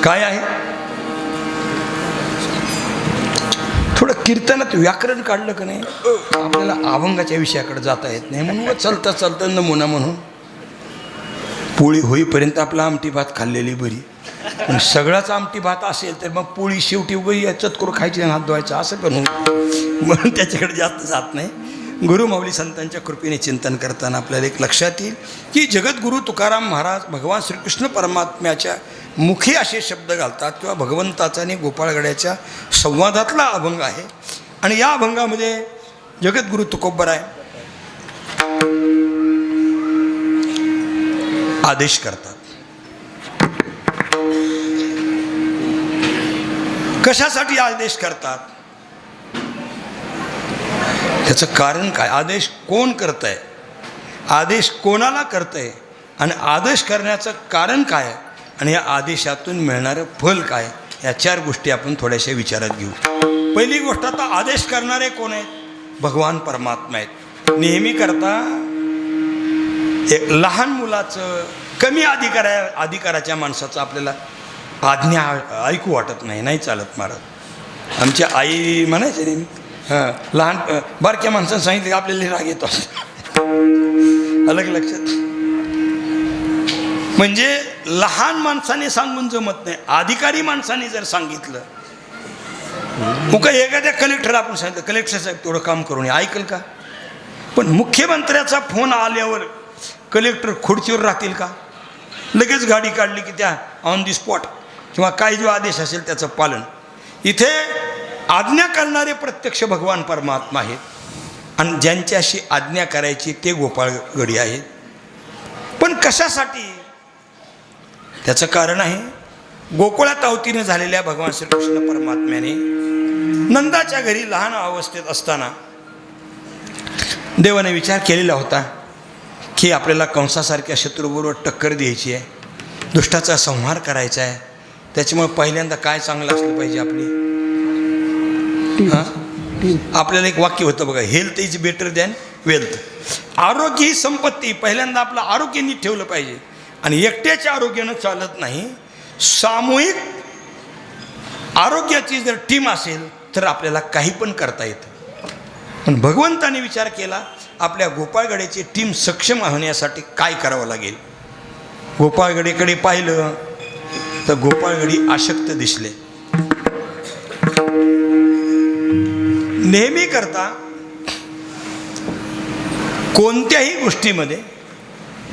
काय आहे? थोडं कीर्तनात व्याकरण काढलं का नाही आपल्याला अभंगाच्या विषयाकडे जाता येत नाही. म्हणून चलता चलता नमुना म्हणून पोळी होईपर्यंत आपला आमटी भात खाल्लेली बरी. पण सगळाच आमटी भात असेल तर मग पोळी शेवटी उगी याच्यात करून खायची आणि हात धुवायचा असं पण होईल. म्हणून त्याच्याकडे जास्त जात नाही. गुरुमाऊली संतांच्या कृपेने चिंतन करताना आपल्याला एक लक्षात येईल की जगद्गुरू तुकाराम महाराज भगवान श्रीकृष्ण परमात्म्याच्या मुखी असे शब्द घालतात किंवा भगवंताचा आणि गोपाळगड्याच्या संवादातला अभंग आहे. आणि या अभंगामध्ये जगद्गुरू तुकोबराय आदेश करतात. कशासाठी आदेश करतात? त्याचं कारण काय? आदेश कोण करतंय, आदेश कोणाला करतंय, आणि आदेश करण्याचं कारण काय, आणि या आदेशातून मिळणारं फल काय, या चार गोष्टी आपण थोड्याशा विचारात घेऊ. पहिली गोष्ट, आता आदेश करणारे कोण आहेत? भगवान परमात्मा आहेत. नेहमी करता एक लहान मुलाचं, कमी अधिकाराच्या माणसाचं आपल्याला आज्ञा ऐकू वाटत नाही, नाही चालत महाराज. आमच्या आई म्हणायचे नेहमी, हां लहान बारक्या माणसानं सांगितलं की आपल्याला राग येतो. अलग लक्षात. म्हणजे लहान माणसाने सांगून जमत नाही, अधिकारी माणसाने जर सांगितलं. मग एखाद्या कलेक्टर आपण सांगितलं कलेक्टर साहेब तेवढं काम करून ऐकल का? पण मुख्यमंत्र्याचा फोन आल्यावर कलेक्टर खुर्चीवर राहतील का? लगेच गाडी काढली की त्या ऑन दी स्पॉट किंवा काय जो आदेश असेल त्याचं पालन. इथे आज्ञा करणारे प्रत्यक्ष भगवान परमात्मा आहेत आणि ज्यांच्याशी आज्ञा करायची ते गोपाळगडी आहेत. पण कशासाठी? त्याचं कारण आहे, गोकुळात अवतीर्ण झालेल्या भगवान श्रीकृष्ण परमात्म्याने नंदाच्या घरी लहान अवस्थेत असताना देवाने विचार केलेला होता की आपल्याला कंसासारख्या शत्रूबरोबर टक्कर द्यायची आहे, दुष्टाचा संहार करायचा आहे. त्याच्यामुळे पहिल्यांदा काय चांगलं असलं पाहिजे आपली? आपल्याला एक वाक्य होतं बघा, health is better than wealth. आरोग्य ही संपत्ती. पहिल्यांदा आपलं आरोग्य नीट ठेवलं पाहिजे. आणि एकट्याच्या आरोग्यानं चालत नाही, सामूहिक आरोग्याची जर टीम असेल तर आपल्याला काही पण करता येतं. पण भगवंताने विचार केला, आपल्या गोपाळगडीची टीम सक्षम होण्यासाठी काय करावं लागेल. गोपाळगडीकडे पाहिलं तर गोपाळगडी आशक्त दिसले. नेहमी करता कोणत्याही गोष्टीमध्ये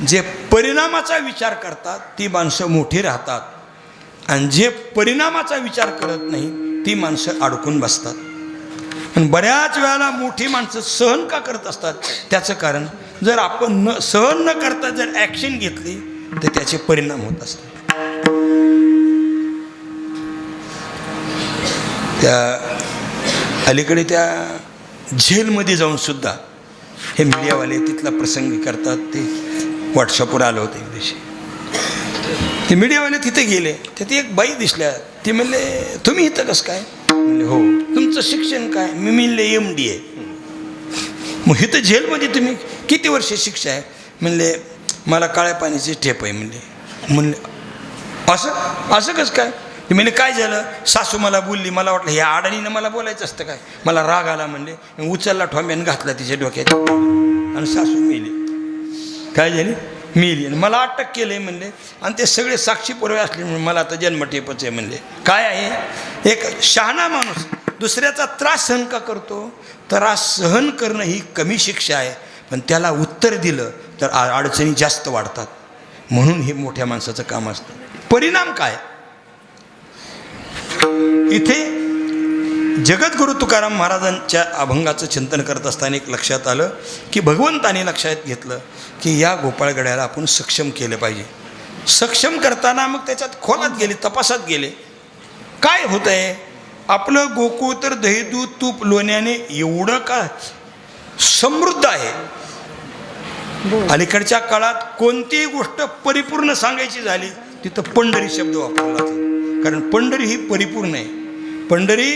जे परिणामाचा विचार करतात ती माणसं मोठी राहतात, आणि जे परिणामाचा विचार करत नाही ती माणसं अडकून बसतात. पण बऱ्याच वेळेला मोठी माणसं सहन का करत असतात? त्याचं कारण, जर आपण सहन न करता जर ॲक्शन घेतली तर त्याचे परिणाम होत असतात. त्या अलीकडे त्या झेलमध्ये जाऊन सुद्धा हे मीडियावाले तिथला प्रसंग करतात. ते व्हॉट्सअपवर आलं होतं एक दिवशी. ते मीडियावाले तिथे गेले, तिथे एक बाई दिसल्या. ते म्हणले, तुम्ही इथं कसं काय? म्हणले, हो. तुमचं शिक्षण काय? मी म्हणले MD आहे. मग इथं जेलमध्ये तुम्ही किती वर्ष शिक्षा आहे? म्हणले, मला काळ्या पाण्याची ठेप आहे. म्हणले असं कसं काय? ते म्हणले, काय झालं? सासू मला बोलली, मला वाटलं ह्या अडाणीनं मला बोलायचं असतं काय. मला राग आला. म्हणले, उचलला ठोंब्यानं घातला तिच्या डोक्यात आणि सासू मेली. काय झाली? मेली. आणि मला अटक केलं आहे म्हणले, आणि ते सगळे साक्षी पुरावे असले म्हणून मला आता जन्मठेपच आहे. म्हणले, काय आहे? एक शहाणा माणूस दुसऱ्याचा त्रास सहन का करतो? त्रास सहन करणं ही कमी शिक्षा आहे, पण त्याला उत्तर दिलं तर अडचणी जास्त वाढतात. म्हणून हे मोठ्या माणसाचं काम असतं. परिणाम काय? इथे जगद्गुरु तुकाराम महाराजांच्या अभंगाचं चिंतन करत असताना एक लक्षात आलं की भगवंताने लक्षात घेतलं की या गोपाळगड्याला आपण सक्षम केलं पाहिजे. सक्षम करताना मग त्याच्यात खोलात गेले, तपासात गेले. काय होत आहे? आपलं गोकुळ तर दही दूध तूप लोण्याने एवढं का समृद्ध आहे. अलीकडच्या काळात कोणतीही गोष्ट परिपूर्ण सांगायची झाली तिथं पंढरी शब्द वापरला जातो. कारण पंढरी ही परिपूर्ण आहे. पंढरी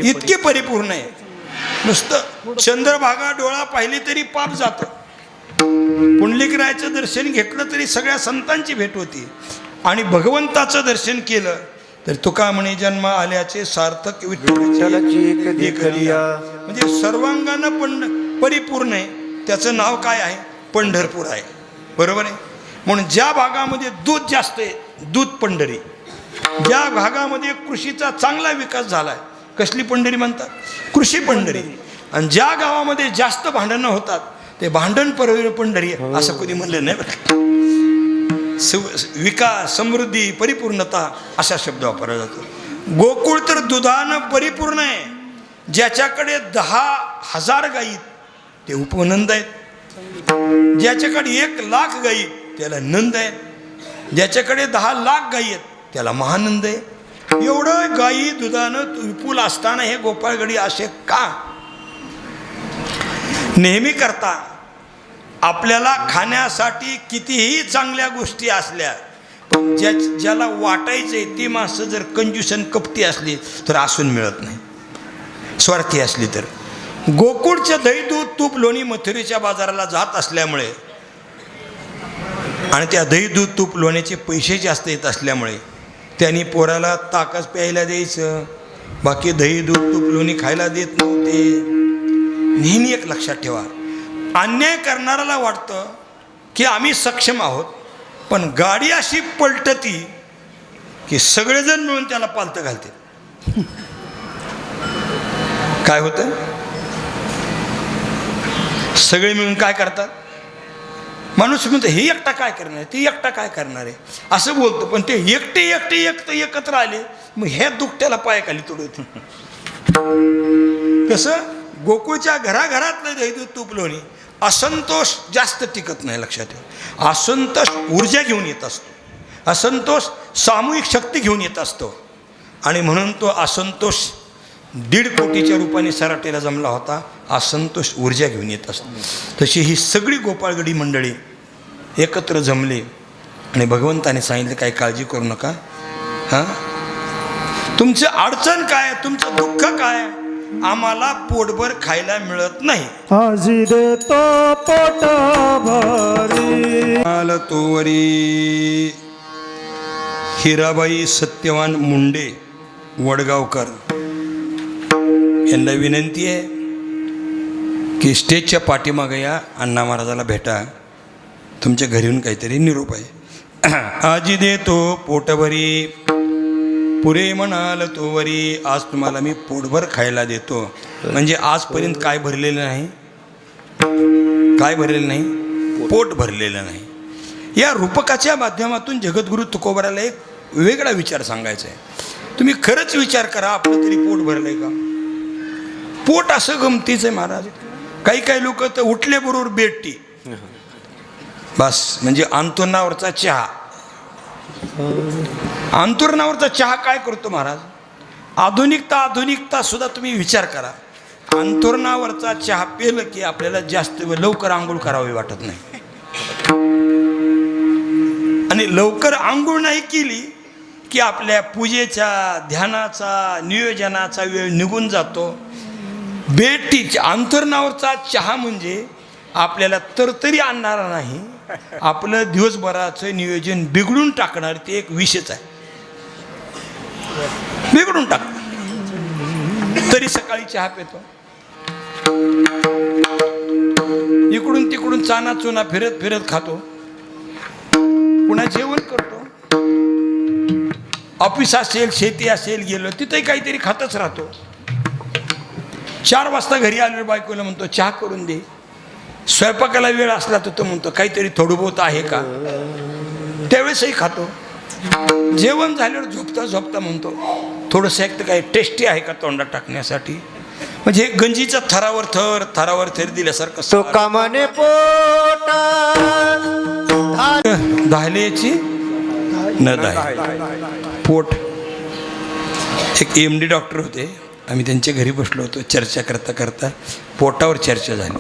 इतकी परिपूर्ण आहे, नुसतं चंद्रभागा डोळा पाहिली तरी पाप जातं. पुंडलिकरायाचं दर्शन घेतलं तरी सगळ्या संतांची भेट होती. आणि भगवंताचं दर्शन केलं तर तुका म्हणे, जन्म आल्याचे सार्थक विठ्ठलाची देखलिया. म्हणजे सर्वांगानं परिपूर्ण आहे. त्याचं नाव काय आहे? पंढरपूर आहे. बरोबर आहे. म्हणून ज्या भागामध्ये दूध जास्त आहे, दूध पंढरी. ज्या भागामध्ये कृषीचा चांगला विकास झाला आहे, कसली पंढरी म्हणतात? कृषी पंढरी. आणि ज्या गावामध्ये जास्त भांडणं होतात ते भांडण पंढरी असं कधी म्हणलं नाही. विकास, समृद्धी, परिपूर्णता असा शब्द वापरला जातो. गोकुळ तर दुधानं परिपूर्ण आहे. ज्याच्याकडे 10,000 गायी ते उपनंद आहेत. ज्याच्याकडे 1,00,000 गायी त्याला नंद आहे. ज्याच्याकडे 10,00,000 गायी आहेत त्याला महानंद आहे. एवढं गायी दुधानं विपुल असताना हे गोपाळगडी असे का? नेहमी करता आपल्याला खाण्यासाठी कितीही चांगल्या गोष्टी असल्या, पण ज्याला वाटायचंय ती माणसं जर कंजूसन कपटी असली तर असून मिळत नाही. स्वार्थी असली तर. गोकुळच्या दही दूध तूप लोणी मथुरेच्या बाजाराला जात असल्यामुळे आणि त्या दही दूध तूप लोण्याचे पैसे जास्त येत असल्यामुळे त्यांनी पोराला ताकच प्यायला द्यायचं, बाकी दही दूध तूप लोणी खायला देत नव्हते. नेहमी एक लक्षात ठेवा, अन्याय करणाऱ्याला वाटतं की आम्ही सक्षम आहोत, पण गाडी अशी पलटती की सगळेजण मिळून त्याला पालतं घालते. काय होतं? सगळे मिळून काय करतात? माणूस म्हणतो हे एकटा काय करणार आहे, ते एकटा काय करणार आहे असं बोलतो. पण ते एकटे एकत्र आले मग ह्या दुकट्याला पायाखाली तोडत. कसं गोकुळच्या घराघरातलं दही दूध तूप लोणी असंतोष जास्त टिकत नाही. लक्षात ठेवा, असंतोष ऊर्जा घेऊन येत असतो, असंतोष सामूहिक शक्ती घेऊन येत असतो. आणि म्हणून तो असंतोष 1.5 कोटीच्या रूपाने सराटेला जमला होता. असंतोष ऊर्जा घेऊन येत असतो. तशी ही सगळी गोपाळगडी मंडळी एकत्र जमली आणि भगवंताने सांगितलं काही काळजी करू नका. हां, तुमचं अडचण काय, तुमचं दुःख काय, आम्हाला पोटभर खायला मिळत नाही. आजी देतो पोट भरी. आल तोवरी हिराबाई सत्यवान मुंडे वडगावकर यांना विनंती आहे की स्टेजच्या पाठीमागे या, अण्णा महाराजाला भेटा, तुमच्या घरी येऊन काहीतरी निरोप आहे. आजी देतो पोटभरी पुरे म्हणाल तोवरी, आज तुम्हाला मी पोटभर खायला देतो. म्हणजे आजपर्यंत काय भरलेलं नाही, काय भरलेलं नाही, पोट भरलेलं नाही. या रूपकाच्या माध्यमातून जगद्गुरु तुकोबाराला एक वेगळा विचार सांगायचा आहे. तुम्ही खरंच विचार करा, आपलं तरी पोट भरलंय का? पोट असं गमतीचं आहे महाराज. काही काही लोक तर उठल्याबरोबर बेटी बस, म्हणजे अंतुरणावरचा चहा. अंतुरणावरचा चहा काय करतो महाराज? आधुनिकता सुद्धा तुम्ही विचार करा. अंतुरणावरचा चहा पेलं की आपल्याला जास्त लवकर आंघोळ करावी वाटत नाही. आणि लवकर आंघोळ नाही केली की आपल्या पूजेचा, ध्यानाचा, नियोजनाचा वेळ निघून जातो. बेटीच्या अंतरणावरचा चहा म्हणजे आपल्याला तरतरी आणणारा नाही, आपलं दिवसभराचं नियोजन बिघडून टाकणार. ते एक विषच आहे, बिघडून टाकणार. तरी सकाळी चहा पितो, इकडून तिकडून चाना चुना फिरत फिरत खातो, पुन्हा जेवण करतो. ऑफिस असेल, शेती असेल गेलो तिथंही काहीतरी खातच राहतो. 4 वाजता घरी आल्यावर बायकोला म्हणतो चहा करून दे. स्वयंपाकाला वेळ असला तर तो म्हणतो काहीतरी थोडं बहुत आहे का, त्यावेळेसही खातो. जेवण झाल्यावर झोपता झोपता म्हणतो थोडंसं एक तर काही टेस्टी आहे का तोंडात टाकण्यासाठी. म्हणजे गंजीचा थरावर थर दिल्यासारखं तो कामाने पोट धायल्याची न धाय पोट. एक MD डॉक्टर होते, आम्ही त्यांच्या घरी बसलो होतो. चर्चा करता करता पोटावर चर्चा झाली.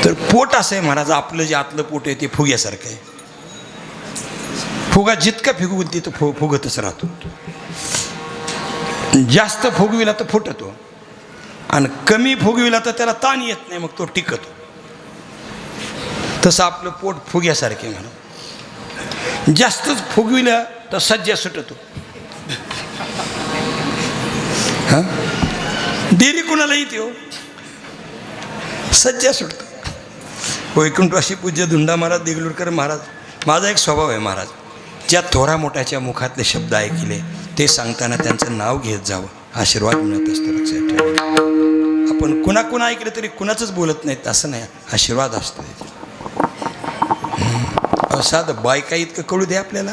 तर पोट असं आहे महाराज, आपलं जे आतलं पोट आहे ते फुग्यासारखं आहे. फुगा जितका फिगवून तिथं फुगतच राहतो. जास्त फुगविला तर फुटतो आणि कमी फुगविला तर त्याला ताण येत नाही, मग तो टिकतो. तसं आपलं पोट फुग्यासारखे म्हणा. जास्तच फुगविलं तर सज्जा सुटतो. हां, देरी कुणाला येते हो, सज्जा सुटतो. वैकुंठवासी पूज्य धुंडा महाराज देगलूरकर महाराज, माझा एक स्वभाव आहे महाराज, ज्या थोरा मोठ्याच्या मुखातले शब्द ऐकले ते सांगताना त्यांचं नाव घेत जावं, आशीर्वाद मिळत असतो. लक्षात ठेवा, आपण कुणा ऐकलं तरी कुणाचंच बोलत नाहीत असं नाही, आशीर्वाद असतो. साधं बायका इतकं कळू दे आपल्याला.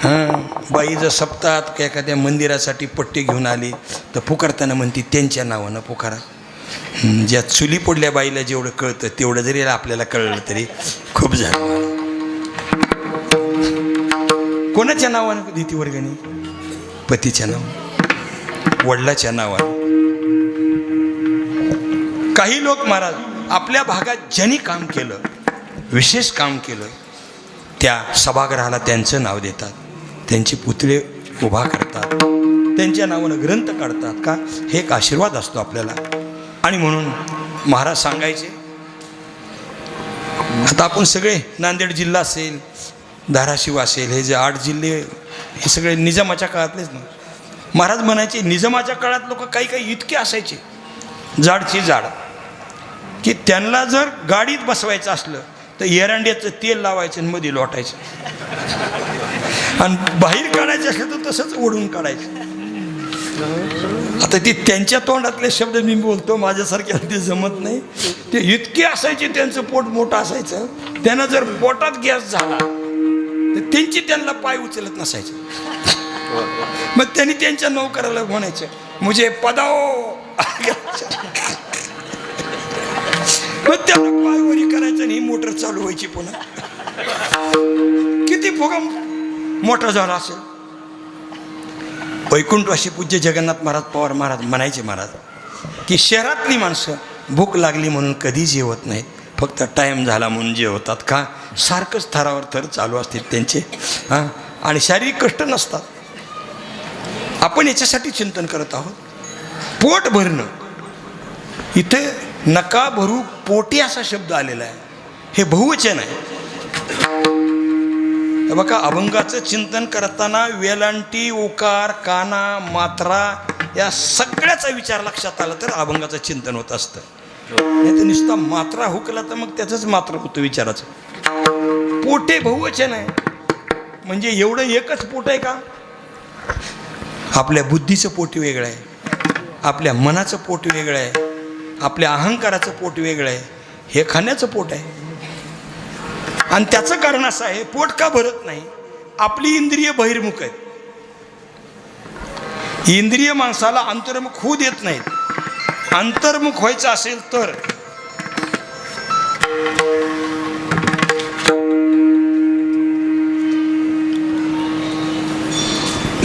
हां, बाई जर सप्ताहात एखाद्या मंदिरासाठी पट्टी घेऊन आली तर पुकारताना म्हणती त्यांच्या नावानं पुकारा. ज्या चुली पडल्या बाईला जेवढं कळतं तेवढं जरी आपल्याला कळलं तरी खूप झालं. कोणाच्या नावानं देती वर्गणी? पतीच्या नावानं, वडिलाच्या नावानं. काही लोक महाराज आपल्या भागात ज्यांनी काम केलं, विशेष काम केलं, त्या सभागृहाला त्यांचं नाव देतात, त्यांचे पुतळे उभा करतात, त्यांच्या नावानं ग्रंथ काढतात. का? हे एक आशीर्वाद असतो आपल्याला. आणि म्हणून महाराज सांगायचे, आता आपण सगळे नांदेड जिल्हा असेल, धाराशिव असेल, हे जे 8 जिल्हे हे सगळे निजामाच्या काळातलेच ना. महाराज म्हणायचे निजामाच्या काळात लोक काही इतके असायचे जाडची जाड की त्यांना जर गाडीत बसवायचं असलं तर एरंड्याचं तेल लावायचं आणि मध्ये लोटायचं, आणि बाहेर काढायचं असलं तर तसंच ओढून काढायचं. आता ती त्यांच्या तोंडातले शब्द मी बोलतो, माझ्यासारख्याला ते जमत नाही. ते इतके असायचे, त्यांचं पोट मोठं असायचं, त्यांना जर पोटात गॅस झाला तर त्यांची त्यांना पाय उचलत नसायचे. मग त्यांनी त्यांच्या नौकराला म्हणायचं, मुझे पदाओ. मग त्यांना पायवरी करायचं आणि ही मोटर चालू व्हायची पुन्हा. किती फुगा मोठा झाला असेल. वैकुंठवासी पूज्य जगन्नाथ महाराज पवार महाराज म्हणायचे महाराज की शहरातली माणसं भूक लागली म्हणून कधी जेवत नाहीत, फक्त टाईम झाला म्हणून जेवतात. का? सारखंच थरावर थर चालू असतील त्यांचे, हां, आणि शारीरिक कष्ट नसतात. आपण याच्यासाठी चिंतन करत आहोत, पोट भरणं. इथे नका भरू पोटी असा शब्द आलेला आहे, हे बहुवचन आहे. बघा, अभंगाचं चिंतन करताना वेलांटी, ओकार, काना, मात्रा या सगळ्याचा विचार लक्षात आला तर अभंगाचं चिंतन होत असतं. नाही तर नुसता मात्रा हुकला तर मग त्याचंच मात्र होतं विचाराचं. पोटे बहुवचन आहे म्हणजे एवढं एकच पोट आहे का? आपल्या बुद्धीचं पोट वेगळं आहे, आपल्या मनाचं पोट वेगळं आहे, आपल्या अहंकाराचं पोट वेगळं आहे. हे खाण्याचं पोट आहे. आणि त्याचं कारण असं आहे, पोट का भरत नाही? आपली इंद्रिय बहिर्मुख आहेत. इंद्रिय माणसाला अंतर्मुख होऊ देत नाहीत. अंतर्मुख व्हायचं असेल तर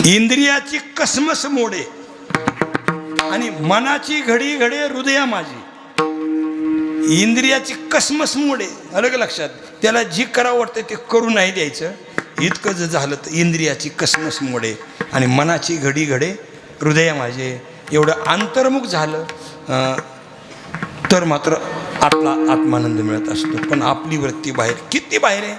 इंद्रियाची कसमस मोडे आणि मनाची घडी घडे हृदया माझी. इंद्रियाची कसमस मोडे, अलग लक्षात. त्याला जी करावं वाटतं ते करू नाही द्यायचं. इतकं जर झालं तर इंद्रियाची कसमस मोडे आणि मनाची घडी घडे हृदया माझे. एवढं अंतर्मुख झालं तर मात्र आतला आत्मानंद मिळत असतो. पण आपली वृत्ती बाहेर, किती बाहेर आहे.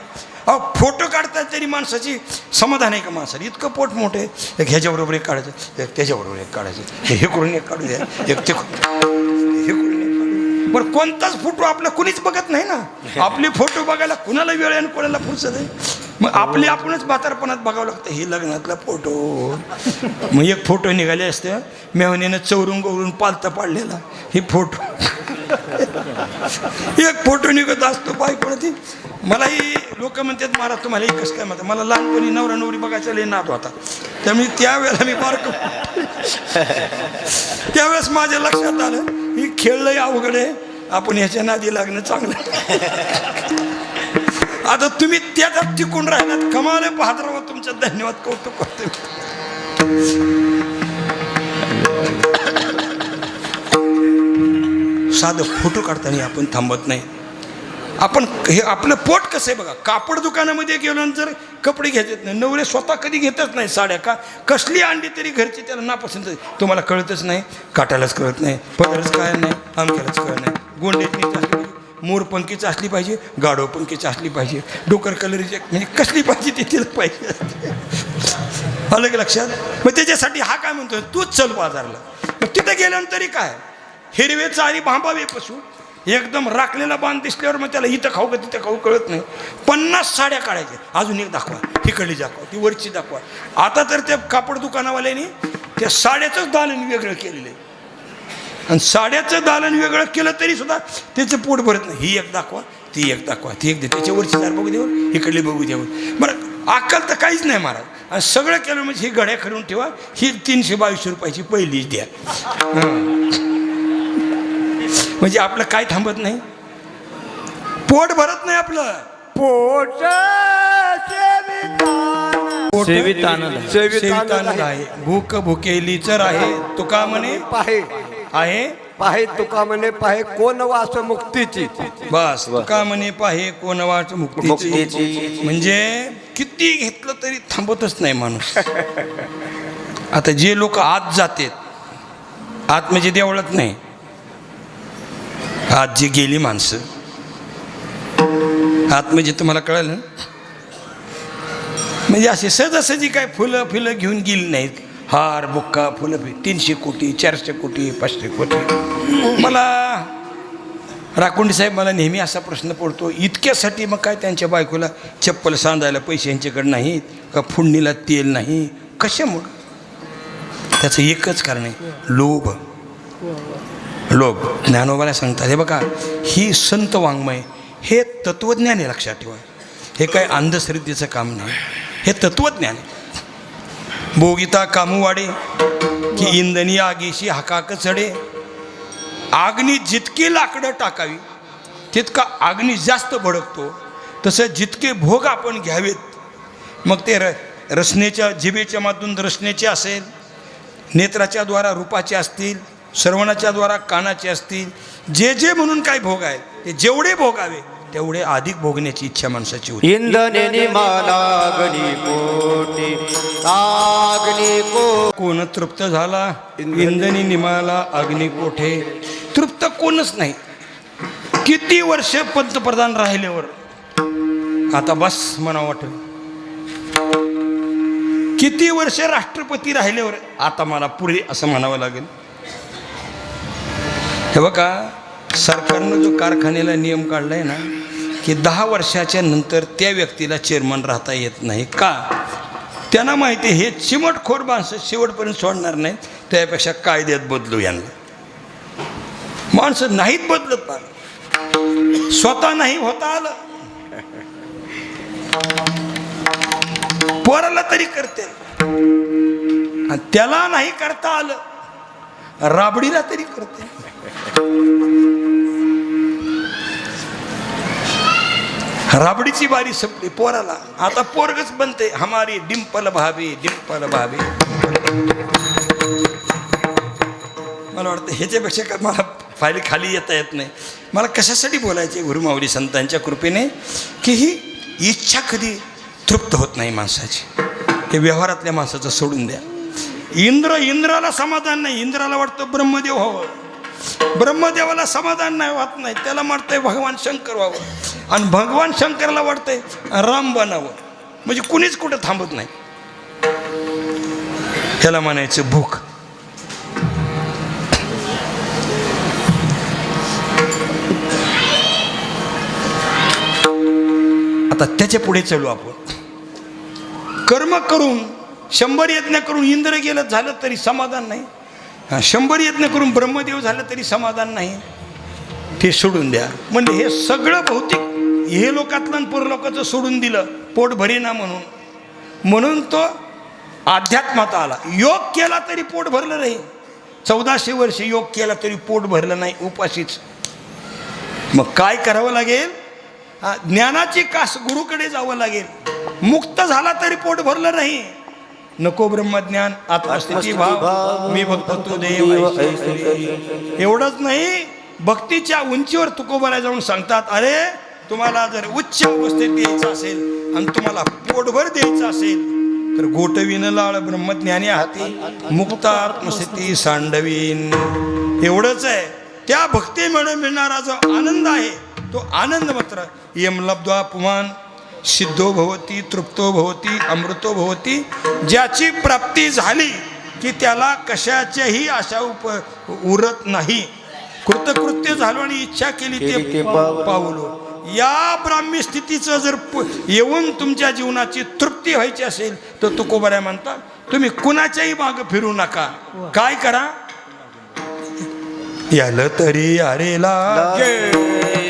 अहो, फोटो काढतात तरी माणसाची समाधान आहे का माणसाला? इतकं पोट मोठं आहे, एक ह्याच्याबरोबर एक काढायचं, एक त्याच्याबरोबर एक काढायचं, हे करून एक काढू द्या, एक ते हे करून एक काढू. बरं, कोणताच फोटो आपला कुणीच बघत नाही ना. आपले फोटो बघायला कुणाला वेळ आहे आणि कोणाला फुरसत आहे. मग आपले आपणच म्हातारपणात बघावं लागतं. हे लग्नातला फोटो, मग एक फोटो निघाले असते मेहनीनं चौरून गवरून पालता पाडलेला, हे फोटो. एक फोटो निघत असतो बायकोला. ती मलाही लोक म्हणतात, महाराज तुम्हाला एकच काय म्हणतात. मला लहानपणी नवरा नवरी बघायचा लय नाद होता, त्यामुळे त्यावेळेला मी बारक त्यावेळेस माझ्या लक्षात आलं ही खेळ लय अवघड आहे, आपण ह्याच्या नादी लागणं चांगलं. आता तुम्ही त्याच्यात टिकून राहिलात, कमाल आहे. बहादराव, तुमचं धन्यवाद, कौतुक करतो. साधं फोटो काढताना आपण थांबत नाही. आपण हे आपलं पोट कसं आहे बघा. कापड दुकानामध्ये गेल्यानंतर कपडे घेतात नाही, नवरे स्वतः कधी घेतच नाही साड्या. का? कसली आणली तरी घरची त्याला नापसंत. तुम्हाला कळतच नाही, काटायलाच कळत नाही, पदरच काय नाही, आमक्यालाच कळत नाही. गोंड्यातनीच असली पाहिजे, मोरपंखीच असली पाहिजे, गाढवपंखीच असली पाहिजे, डोकर कलरीची म्हणजे कसली पाहिजे ती तिला पाहिजे. अलग लक्षात. मग त्याच्यासाठी हा काय म्हणतोय, तूच चल बाजारला. मग तिथे गेल्यानंतरी काय, हिरवे चारी भांबावे पशू, एकदम राखलेला बांध दिसल्यावर मग त्याला इथं खाऊ का तिथं खाऊ कळत नाही. 50 साड्या काढायच्या, अजून एक दाखवा, तिकडली दाखवा, ती वरची दाखवा. आता तर त्या कापड दुकानावाल्याने त्या साड्याचंच दालन वेगळं केलेलं आहे. आणि साड्याचं दालन वेगळं केलं तरी सुद्धा त्याचं पोट भरत नाही. ही एक दाखवा, ती एक दाखवा, ती एक दे, त्याच्यावरची दार बघू देवर, इकडली बघू देवर. बरं, अक्कल तर काहीच नाही महाराज. आणि सगळं केलं म्हणजे ही गड्या खडून ठेवा, ही 322 रुपयाची पहिलीच द्या. म्हणजे आपलं काय थांबत नाही, पोट भरत नाही आपलं. पोट सेवितानंद आहे, भूक भुकेलीच आहे, तुका म्हणे पाहे आहे, पाहे तुका म्हणे पाहे कोण वास मुक्तीची. बस, तुका म्हणे पाहे कोण वाट मुक्तीची. म्हणजे किती घेतलं तरी थांबतच नाही माणूस. आता जे लोक आत जातात, आत म्हणजे देवळात नाही, आत जी गेली माणसं, आत म्हणजे तुम्हाला कळलं, म्हणजे असे सहजासहजी काय फुलं फिलं घेऊन गेली नाहीत. हार बुक्का फुलं 300 कोटी 400 कोटी 500 कोटी. मला राकुंडी साहेब, मला नेहमी असा प्रश्न पडतो, इतक्यासाठी मग काय त्यांच्या बायकोला चप्पल सांधायला पैसे यांच्याकडे नाहीत का, फुडणीला तेल नाही, कशामुळं? त्याचं एकच कारण आहे, लोभ. लोभ. ज्ञानोबाला सांगतात, हे बघा, ही संत वाङ्मय, हे तत्त्वज्ञान आहे, लक्षात ठेवा. हे काय अंधश्रद्धेचं काम नाही, हे तत्त्वज्ञान आहे. भोगिता कामू वाडे की इंधनी आगीशी हाकाक चढे. आग्नी जितकी लाकडं टाकावी तितका अग्नी जास्त भडकतो. तसं जितके भोग आपण घ्यावेत, मग ते रसनेच्या जिभेच्या मातून रसनेचे असेल, नेत्राच्या द्वारा रूपाचे असतील, श्रवणाच्या द्वारा कानाचे असतील, जे जे म्हणून काय भोग आहे ते जेवढे भोगावे तेवढे अधिक भोगण्याची इच्छा माणसाची होती. इंधने मानाग्नी कोटी अग्नी को. कोण तृप्त झाला इंधनी निमाला अग्नी कोठे. तृप्त कोणच नाही. किती वर्ष पंतप्रधान राहिल्यावर आता बस म्हणा वाटलं. किती वर्ष राष्ट्रपती राहिल्यावर आता मला पुरे असं म्हणावं लागेल. हे बघा, सरकारनं जो कारखान्याला नियम काढलाय ना की 10 वर्षाच्या नंतर त्या व्यक्तीला चेअरमन राहता येत नाही. का? त्यांना माहिती आहे हे चिमटखोर माणसं शेवटपर्यंत सोडणार नाहीत, त्यापेक्षा कायद्यात बदलू यांना. माणसं नाहीत बदलत ना, स्वतः नाही होता आलं, पोराला तरी करते, आणि त्याला नाही करता आलं, राबडीला तरी करते. राबडीची बारी संपली, पोराला आता पोरगच बनते. हमारी डिंपल भाभी, डिंपल भाभी. मला वाटतं ह्याच्यापेक्षा का मला फायली खाली येता येत नाही. मला कशासाठी बोलायचे गुरुमाऊली संतांच्या कृपेने की ही इच्छा कधी तृप्त होत नाही माणसाची. हे व्यवहारातल्या माणसाचं सोडून द्या. इंद्राला समाधान नाही. इंद्राला वाटतं ब्रह्मदेव व्हावं, ब्रह्मदेवाला समाधान नाही होत नाही, त्याला वाटतंय भगवान शंकर व्हावं, आणि भगवान शंकरला वाटतंय राम बनावं. म्हणजे कुणीच कुठं थांबत नाही. ह्याला म्हणायचं भूक. आता त्याच्या पुढे चलू आपण. कर्म करून 100 यज्ञ करून इंद्र गेलं झालं तरी समाधान नाही. 100 यज्ञ करून ब्रह्मदेव झालं तरी समाधान नाही. ते सोडून द्या. म्हणजे हे सगळं भौतिक हे लोकातलं आणि परलोकाचं सोडून दिलं पोट भरेना म्हणून. म्हणून तो अध्यात्मात आला. योग केला तरी पोट भरलं नाही. 1400 वर्ष योग केला तरी पोट भरलं नाही, उपाशीच. मग काय करावं लागेल? ज्ञानाची कास गुरुकडे जावं लागेल. मुक्त झाला तरी पोट भरलं नाही. नको ब्रह्मज्ञान, आत्मस्थिती भाव, मी भक्त तो देव. एवढंच नाही, भक्तीच्या उंचीवर तुकोबाला जाऊन सांगतात, अरे तुम्हाला जर उच्च अवस्थेत यायचं असेल आणि तुम्हाला पोटभर द्यायचं असेल तर गोटवीन लाळ ब्रह्मज्ञानी हाती, मुक्त आत्मस्थिती सांडवीन. एवढंच आहे. त्या भक्तीमुळे मिळणारा जो आनंद आहे तो आनंद मात्र यम लब्ध्वा पुमान सिद्धो भवती, तृप्तो भवती, अमृतो भवती. ज्याची प्राप्ती झाली की त्याला कशाच्याही आशा उरत नाही. कृतकृत्य झालो आणि इच्छा केली ते पावलो. या ब्राह्मी स्थितीचं जर येऊन तुमच्या जीवनाची तृप्ती व्हायची असेल तर तुकोबाऱ्या म्हणतात, तुम्ही कुणाच्याही मागं फिरू नका. काय करा? याल तरी अरे लागे,